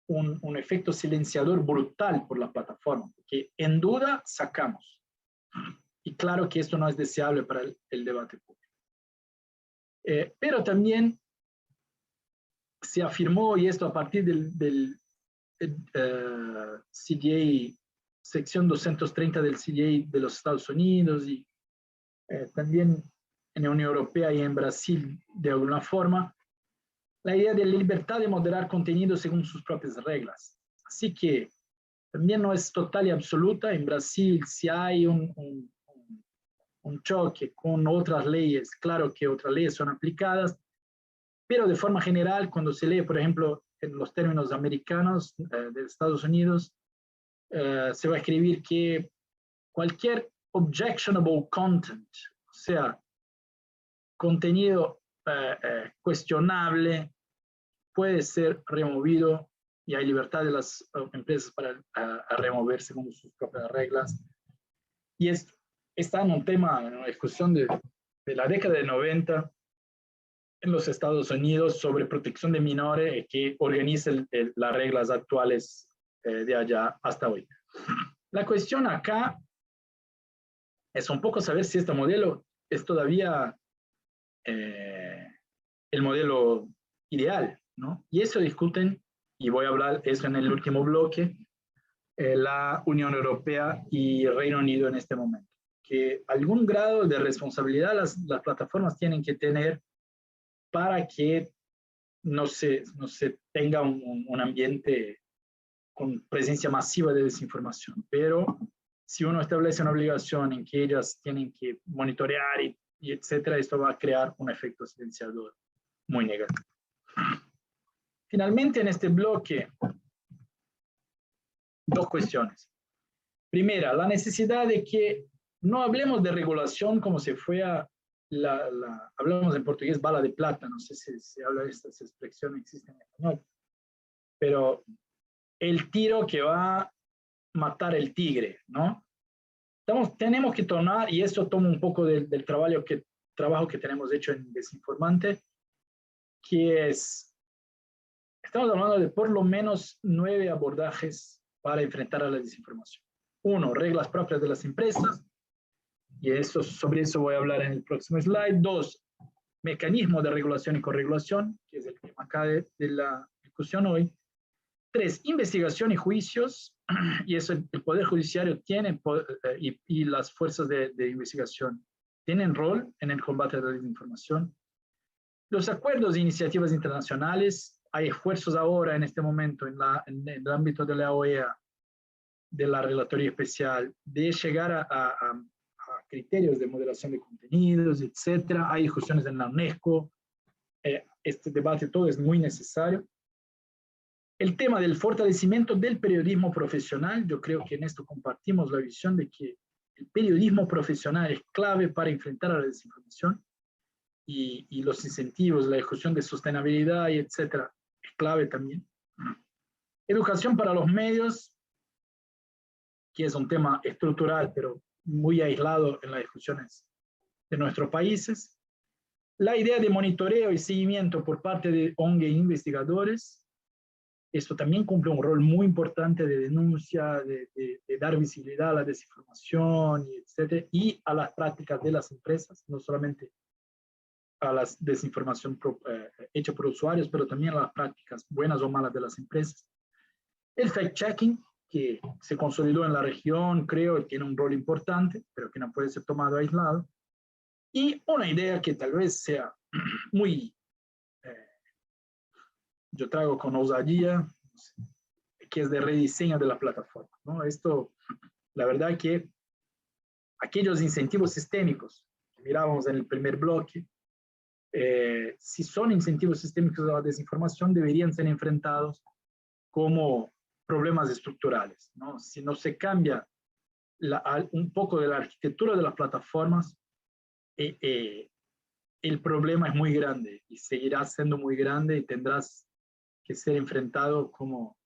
un efecto silenciador brutal por la plataforma, que en duda sacamos. Y claro que esto no es deseable para el debate público. Pero también se afirmó, y esto a partir del CDA, sección 230 del CDA de los Estados Unidos, y también en la Unión Europea y en Brasil de alguna forma, la idea de la libertad de moderar contenido según sus propias reglas. Así que también no es total y absoluta. En Brasil, si hay un choque con otras leyes, claro que otras leyes son aplicadas, pero de forma general, cuando se lee, por ejemplo, en los términos americanos de Estados Unidos, se va a escribir que cualquier objectionable content, o sea, contenido cuestionable, puede ser removido, y hay libertad de las empresas para remover según sus propias reglas. Y está en un tema, en una discusión de la década de 90 en los Estados Unidos sobre protección de menores, que organiza las reglas actuales de allá hasta hoy. La cuestión acá es un poco saber si este modelo es todavía el modelo ideal, ¿no? Y eso discuten, y voy a hablar eso en el último bloque, la Unión Europea y Reino Unido en este momento, que algún grado de responsabilidad las plataformas tienen que tener para que no se tenga un ambiente con presencia masiva de desinformación. Pero si uno establece una obligación en que ellas tienen que monitorear y etcétera, esto va a crear un efecto silenciador muy negativo. Finalmente, en este bloque, dos cuestiones. Primera, la necesidad de que no hablemos de regulación como si fuera hablamos en portugués bala de plata, no sé si se habla de estas expresiones, existen en español, pero el tiro que va a matar el tigre, ¿no? Tenemos que tomar, y esto toma un poco del trabajo que tenemos hecho en Desinformante, que estamos hablando de por lo menos 9 abordajes para enfrentar a la desinformación. 1, reglas propias de las empresas, y sobre eso voy a hablar en el próximo slide. 2, mecanismos de regulación y corregulación, que es el tema acá de la discusión hoy. 3, investigación y juicios, y eso el Poder Judiciario tiene, y las fuerzas de investigación tienen rol en el combate a la desinformación. Los acuerdos e iniciativas internacionales, hay esfuerzos ahora en este momento en el ámbito de la OEA, de la Relatoría Especial, de llegar a criterios de moderación de contenidos, etcétera. Hay discusiones en la UNESCO. Este debate todo es muy necesario. El tema del fortalecimiento del periodismo profesional, yo creo que en esto compartimos la visión de que el periodismo profesional es clave para enfrentar a la desinformación, y los incentivos, la discusión de sostenibilidad y etcétera, es clave también. Educación para los medios, que es un tema estructural, pero muy aislado en las discusiones de nuestros países. La idea de monitoreo y seguimiento por parte de ONG e investigadores, esto también cumple un rol muy importante de denuncia, de dar visibilidad a la desinformación, etc., y a las prácticas de las empresas, no solamente a la desinformación hecha por usuarios, pero también a las prácticas buenas o malas de las empresas. El fact-checking, que se consolidó en la región, creo, tiene un rol importante, pero que no puede ser tomado aislado. Y una idea que tal vez sea muy, yo traigo con osadía, que es de rediseño de la plataforma, ¿no? Esto, la verdad que aquellos incentivos sistémicos que mirábamos en el primer bloque, si son incentivos sistémicos de la desinformación, deberían ser enfrentados como problemas estructurales, ¿no? Si no se cambia un poco de la arquitectura de las plataformas, el problema es muy grande y seguirá siendo muy grande y tendrás que ser enfrentado como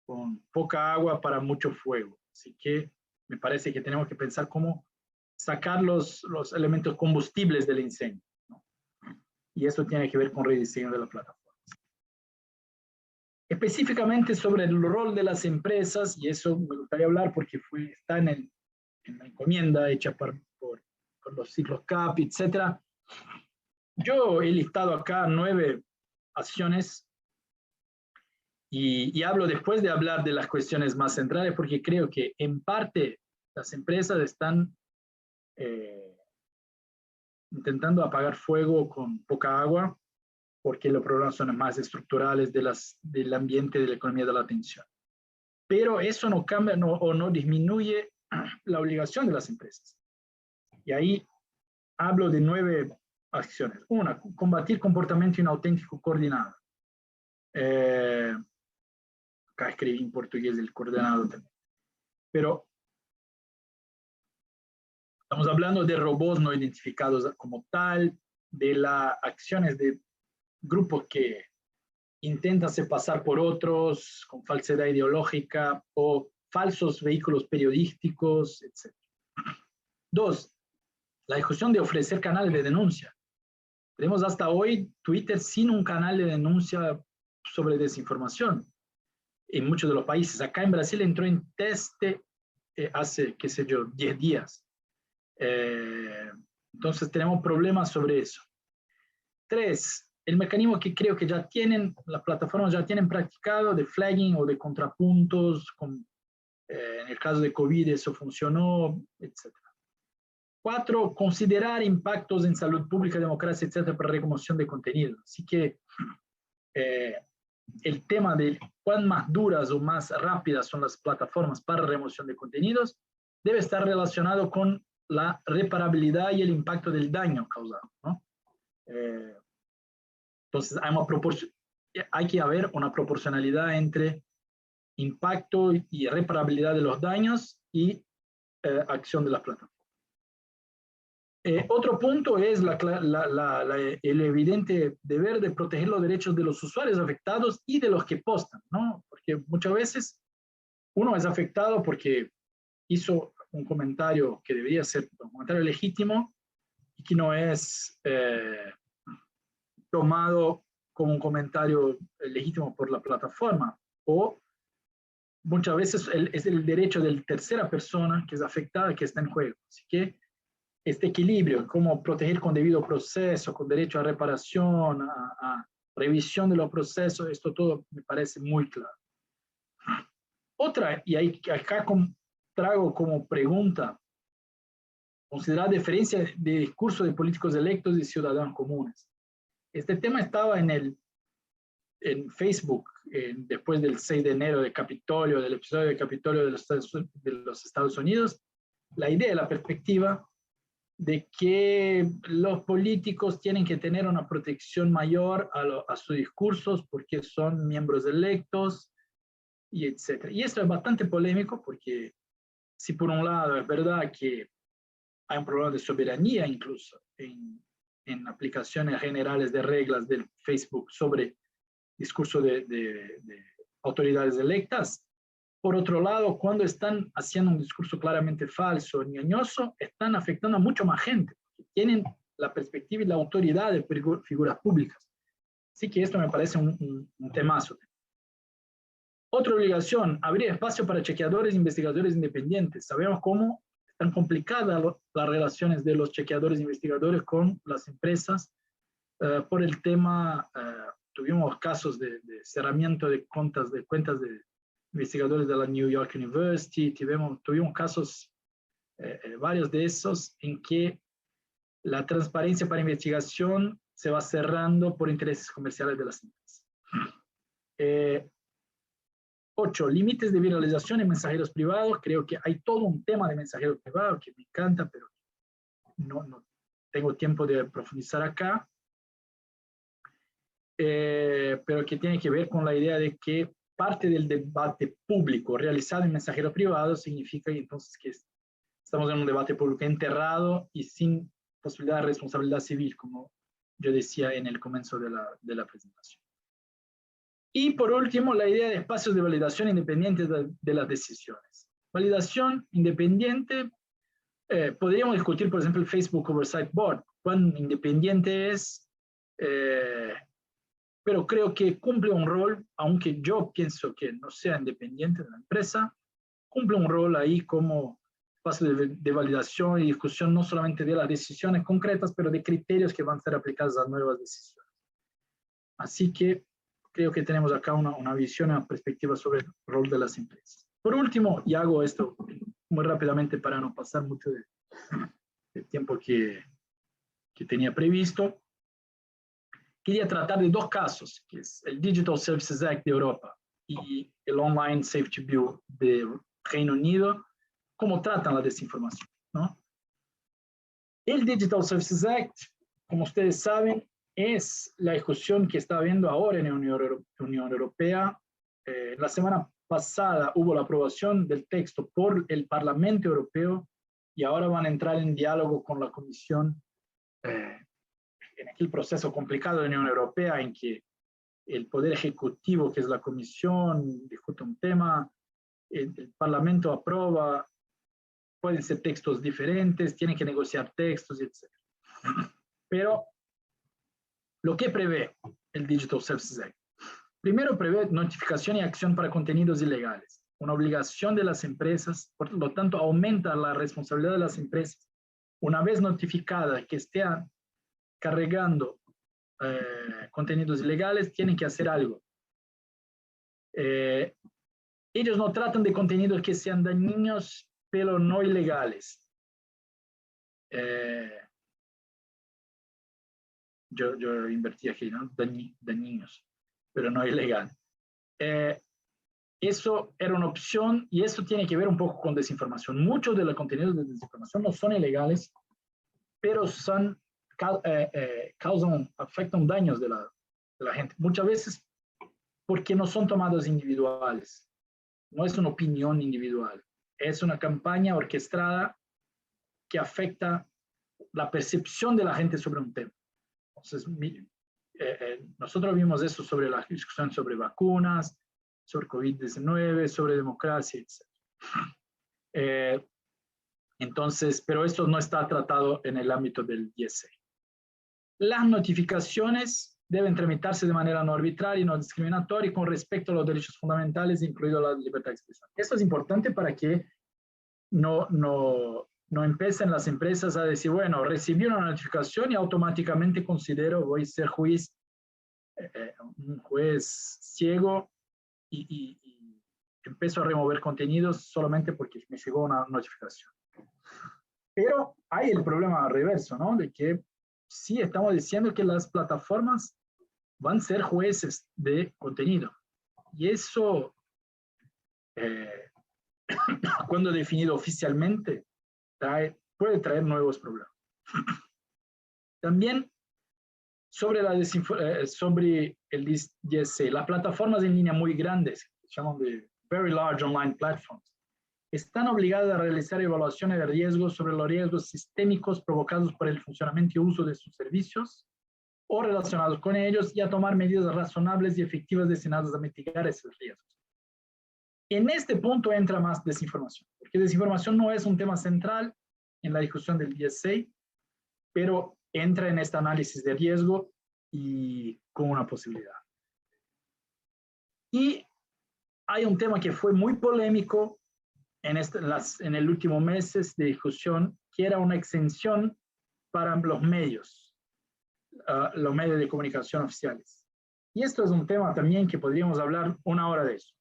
con poca agua para mucho fuego. Así que me parece que tenemos que pensar cómo sacar los elementos combustibles del incendio, ¿no? Y eso tiene que ver con rediseño de la plataforma. Específicamente sobre el rol de las empresas, y eso me gustaría hablar porque está en la encomienda hecha por los ciclos CAP, etc. Yo he listado acá 9 acciones y hablo después de hablar de las cuestiones más centrales porque creo que en parte las empresas están intentando apagar fuego con poca agua porque los problemas son más estructurales del ambiente de la economía de la atención. Pero eso no cambia o no disminuye la obligación de las empresas. Y ahí hablo de 9 acciones. Una, combatir comportamiento inauténtico coordinado. Acá escribí en portugués el coordenado también. Pero estamos hablando de robots no identificados como tal, de las acciones de grupos que intentan se pasar por otros con falsedad ideológica o falsos vehículos periodísticos, etc. 2, la discusión de ofrecer canales de denuncia. Tenemos hasta hoy Twitter sin un canal de denuncia sobre desinformación en muchos de los países. Acá en Brasil entró en teste hace, qué sé yo, 10 días. Entonces tenemos problemas sobre eso. 3, el mecanismo que creo que ya tienen, las plataformas ya tienen practicado de flagging o de contrapuntos, en el caso de COVID eso funcionó, etc. 4, considerar impactos en salud pública, democracia, etc. para remoción de contenido. Así que el tema de cuán más duras o más rápidas son las plataformas para remoción de contenidos debe estar relacionado con la reparabilidad y el impacto del daño causado, ¿no? Entonces hay que haber una proporcionalidad entre impacto y reparabilidad de los daños y acción de las plataformas. Otro punto es el evidente deber de proteger los derechos de los usuarios afectados y de los que postan, ¿no? Porque muchas veces uno es afectado porque hizo un comentario que debería ser un comentario legítimo y que no es tomado como un comentario legítimo por la plataforma, o muchas veces es el derecho de la tercera persona que es afectada que está en juego. Así que este equilibrio, cómo proteger con debido proceso, con derecho a reparación, a revisión de los procesos, esto todo me parece muy claro. Otra, y acá traigo como pregunta, considerar diferencia de discurso de políticos electos y ciudadanos comunes. Este tema estaba en Facebook después del 6 de enero de Capitolio, del episodio de Capitolio de los Estados Unidos, la idea, la perspectiva de que los políticos tienen que tener una protección mayor a sus discursos porque son miembros electos, y etc. Y esto es bastante polémico porque si por un lado es verdad que hay un problema de soberanía incluso en aplicaciones generales de reglas del Facebook sobre discurso de autoridades electas, por otro lado, cuando están haciendo un discurso claramente falso, ñoñoso, están afectando a mucho más gente. Tienen la perspectiva y la autoridad de figuras públicas. Así que esto me parece un temazo. Otra obligación, abrir espacio para chequeadores e investigadores independientes. Sabemos cómo están complicadas las relaciones de los chequeadores e investigadores con las empresas por el tema, tuvimos casos de cerramiento de cuentas de investigadores de la New York University, tuvimos casos, varios de esos, en que la transparencia para investigación se va cerrando por intereses comerciales de las empresas. 8. Límites de viralización en mensajeros privados. Creo que hay todo un tema de mensajeros privados que me encanta, pero no tengo tiempo de profundizar acá. Pero que tiene que ver con la idea de que parte del debate público realizado en mensajeros privados significa entonces que estamos en un debate público enterrado y sin posibilidad de responsabilidad civil, como yo decía en el comienzo de la presentación. Y por último, la idea de espacios de validación independientes de las decisiones. Validación independiente, podríamos discutir, por ejemplo, el Facebook Oversight Board, cuán independiente es, pero creo que cumple un rol, aunque yo pienso que no sea independiente de la empresa, cumple un rol ahí como espacio de validación y discusión no solamente de las decisiones concretas, pero de criterios que van a ser aplicados a nuevas decisiones. Así que creo que tenemos acá una visión, una perspectiva sobre el rol de las empresas. Por último, y hago esto muy rápidamente para no pasar mucho de tiempo que tenía previsto, quería tratar de dos casos, que es el Digital Services Act de Europa y el Online Safety Bill de Reino Unido, cómo tratan la desinformación, ¿no? El Digital Services Act, como ustedes saben, es la discusión que está habiendo ahora en la Unión Europea. La semana pasada hubo la aprobación del texto por el Parlamento Europeo y ahora van a entrar en diálogo con la Comisión en aquel proceso complicado de la Unión Europea en que el Poder Ejecutivo, que es la Comisión, discute un tema, el Parlamento aprueba, pueden ser textos diferentes, tienen que negociar textos, etc. Pero lo que prevé el Digital Services Act. Primero prevé notificación y acción para contenidos ilegales, una obligación de las empresas, por lo tanto aumenta la responsabilidad de las empresas. Una vez notificada que estén cargando contenidos ilegales, tienen que hacer algo. Ellos no tratan de contenidos que sean dañinos, pero no ilegales. Yo invertí aquí, ¿no? Dañinos, pero no ilegal. Eso era una opción y eso tiene que ver un poco con desinformación. Muchos de los contenidos de desinformación no son ilegales, pero son, afectan daños de la gente. Muchas veces porque no son tomados individuales. No es una opinión individual. Es una campaña orquestada que afecta la percepción de la gente sobre un tema. Entonces, nosotros vimos eso sobre la discusión sobre vacunas, sobre COVID-19, sobre democracia, etc. Entonces, pero esto no está tratado en el ámbito del DSA. Las notificaciones deben tramitarse de manera no arbitraria y no discriminatoria con respecto a los derechos fundamentales, incluido la libertad de expresión. Esto es importante para que no empiecen las empresas a decir, bueno, recibí una notificación y automáticamente considero voy a ser un juez ciego y empiezo a remover contenidos solamente porque me llegó una notificación. Pero hay el problema reverso, ¿no? De que sí estamos diciendo que las plataformas van a ser jueces de contenido. Y eso, cuando definido oficialmente, puede traer nuevos problemas. También sobre el DSA, las plataformas en línea muy grandes, que se llaman de Very Large Online Platforms, están obligadas a realizar evaluaciones de riesgos sobre los riesgos sistémicos provocados por el funcionamiento y uso de sus servicios o relacionados con ellos y a tomar medidas razonables y efectivas destinadas a mitigar esos riesgos. En este punto entra más desinformación, porque desinformación no es un tema central en la discusión del DSA, pero entra en este análisis de riesgo y con una posibilidad. Y hay un tema que fue muy polémico en el último meses de discusión, que era una exención para los medios de comunicación oficiales. Y esto es un tema también que podríamos hablar una hora de eso.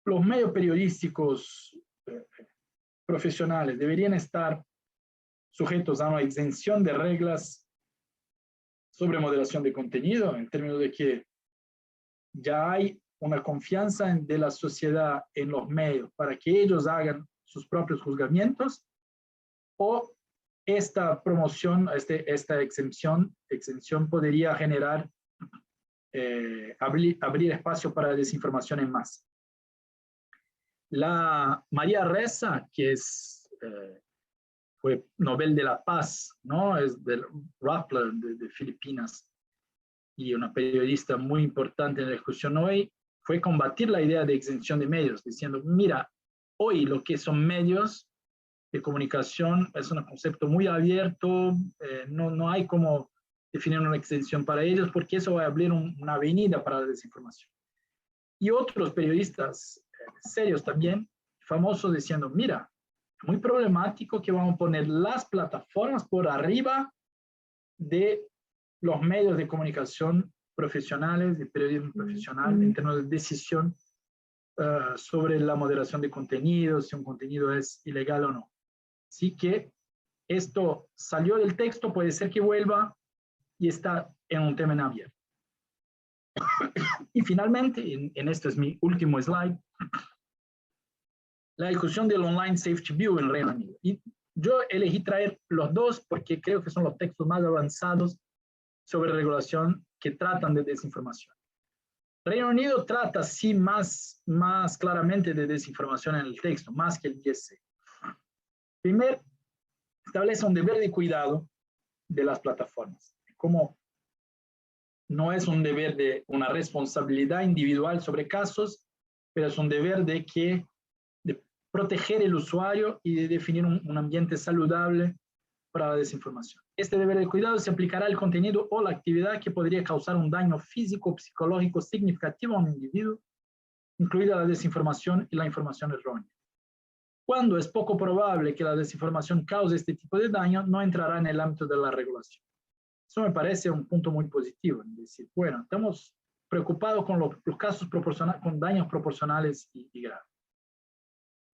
Los medios periodísticos profesionales deberían estar sujetos a una exención de reglas sobre moderación de contenido, en términos de que ya hay una confianza de la sociedad en los medios para que ellos hagan sus propios juzgamientos, o esta promoción, esta exención podría generar, abrir espacio para desinformación en masa. La María Ressa, que fue Nobel de la Paz, ¿no? Es del Rappler de Filipinas, y una periodista muy importante en la discusión hoy, fue combatir la idea de exención de medios, diciendo, mira, hoy lo que son medios de comunicación es un concepto muy abierto, no hay como definir una exención para ellos, porque eso va a abrir una avenida para la desinformación. Y otros periodistas serios también, famosos, diciendo, mira, muy problemático que vamos a poner las plataformas por arriba de los medios de comunicación profesionales, de periodismo profesional, en términos de decisión sobre la moderación de contenidos, si un contenido es ilegal o no. Así que esto salió del texto, puede ser que vuelva, y está en un tema en abierto. Y finalmente, en este es mi último slide, la discusión del Online Safety Bill en Reino Unido. Y yo elegí traer los dos porque creo que son los textos más avanzados sobre regulación que tratan de desinformación. Reino Unido trata, sí, más claramente de desinformación en el texto, más que el DSA. Primero, establece un deber de cuidado de las plataformas. Como no es un deber de una responsabilidad individual sobre casos, pero es un deber de proteger el usuario y de definir un ambiente saludable para la desinformación. Este deber de cuidado se aplicará al contenido o la actividad que podría causar un daño físico o psicológico significativo a un individuo, incluida la desinformación y la información errónea. Cuando es poco probable que la desinformación cause este tipo de daño, no entrará en el ámbito de la regulación. Eso me parece un punto muy positivo, es decir, bueno, estamos preocupados con los casos con daños proporcionales y graves.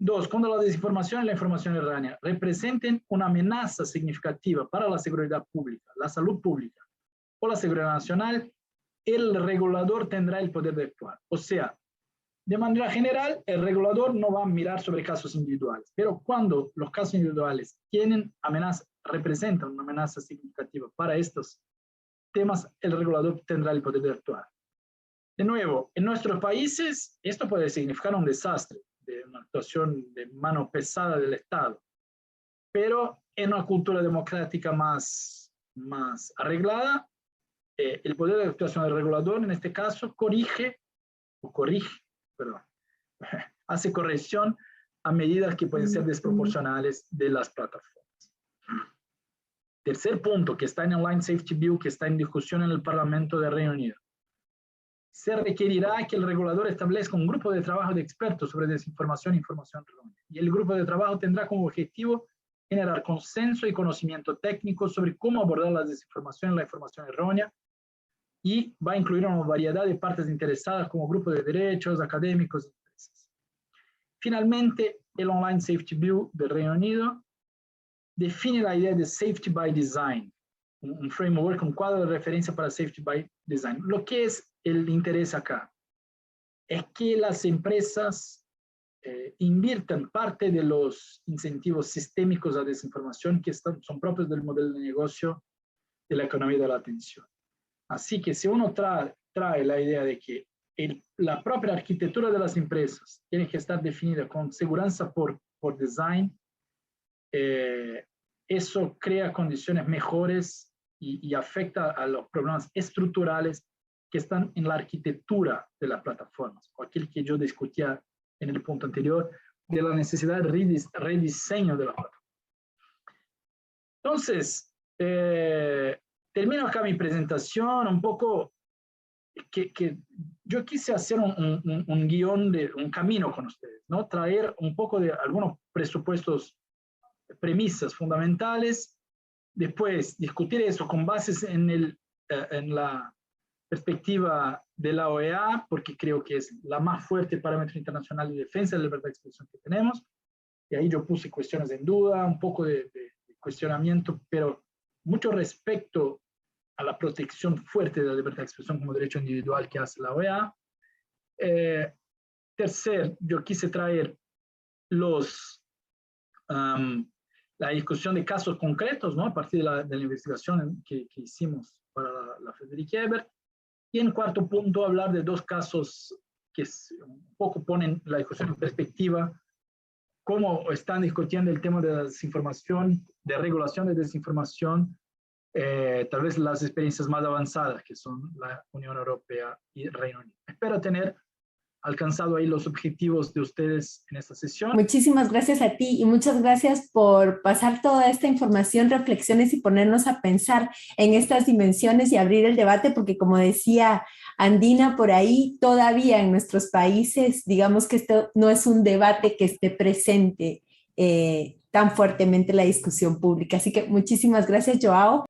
Dos, cuando la desinformación y la información errónea representen una amenaza significativa para la seguridad pública, la salud pública o la seguridad nacional, el regulador tendrá el poder de actuar. O sea, de manera general, el regulador no va a mirar sobre casos individuales, pero cuando los casos individuales representan una amenaza significativa para estos temas, el regulador tendrá el poder de actuar. De nuevo, en nuestros países, esto puede significar un desastre, de una actuación de mano pesada del Estado, pero en una cultura democrática más arreglada, el poder de actuación del regulador, en este caso, hace corrección a medidas que pueden ser desproporcionales de las plataformas. Tercer punto, que está en el Online Safety Bill, que está en discusión en el Parlamento de Reino Unido. Se requerirá que el regulador establezca un grupo de trabajo de expertos sobre desinformación e información errónea. Y el grupo de trabajo tendrá como objetivo generar consenso y conocimiento técnico sobre cómo abordar la desinformación y la información errónea, y va a incluir una variedad de partes interesadas como grupos de derechos, académicos y empresas. Finalmente, el Online Safety Bill del Reino Unido define la idea de Safety by Design, un framework, un cuadro de referencia para Safety by Design. Lo que es el interés acá es que las empresas inviertan parte de los incentivos sistémicos a desinformación que son propios del modelo de negocio de la economía de la atención. Así que si uno trae la idea de que la propia arquitectura de las empresas tiene que estar definida con seguridad por design, eso crea condiciones mejores y afecta a los problemas estructurales que están en la arquitectura de las plataformas, o aquel que yo discutía en el punto anterior, de la necesidad de rediseño de la plataforma. Entonces, Termino acá mi presentación un poco, que yo quise hacer un guión, un camino con ustedes, ¿no? Traer un poco de algunos presupuestos, premisas fundamentales, después discutir eso con bases en la perspectiva de la OEA, porque creo que es la más fuerte parámetro internacional de defensa de la libertad de expresión que tenemos, y ahí yo puse cuestiones en duda, un poco de cuestionamiento, pero mucho respecto a la protección fuerte de la libertad de expresión como derecho individual que hace la OEA. Tercer, yo quise traer la discusión de casos concretos, ¿no? A partir de la investigación que hicimos para la Frederic Ebert. Y en cuarto punto, hablar de dos casos que un poco ponen la discusión en perspectiva, cómo están discutiendo el tema de la desinformación, de regulación de desinformación, tal vez las experiencias más avanzadas, que son la Unión Europea y Reino Unido. Espero tener alcanzado ahí los objetivos de ustedes en esta sesión. Muchísimas gracias a ti y muchas gracias por pasar toda esta información, reflexiones y ponernos a pensar en estas dimensiones y abrir el debate, porque como decía Andina por ahí, todavía en nuestros países, digamos que esto no es un debate que esté presente tan fuertemente en la discusión pública. Así que muchísimas gracias, Joao.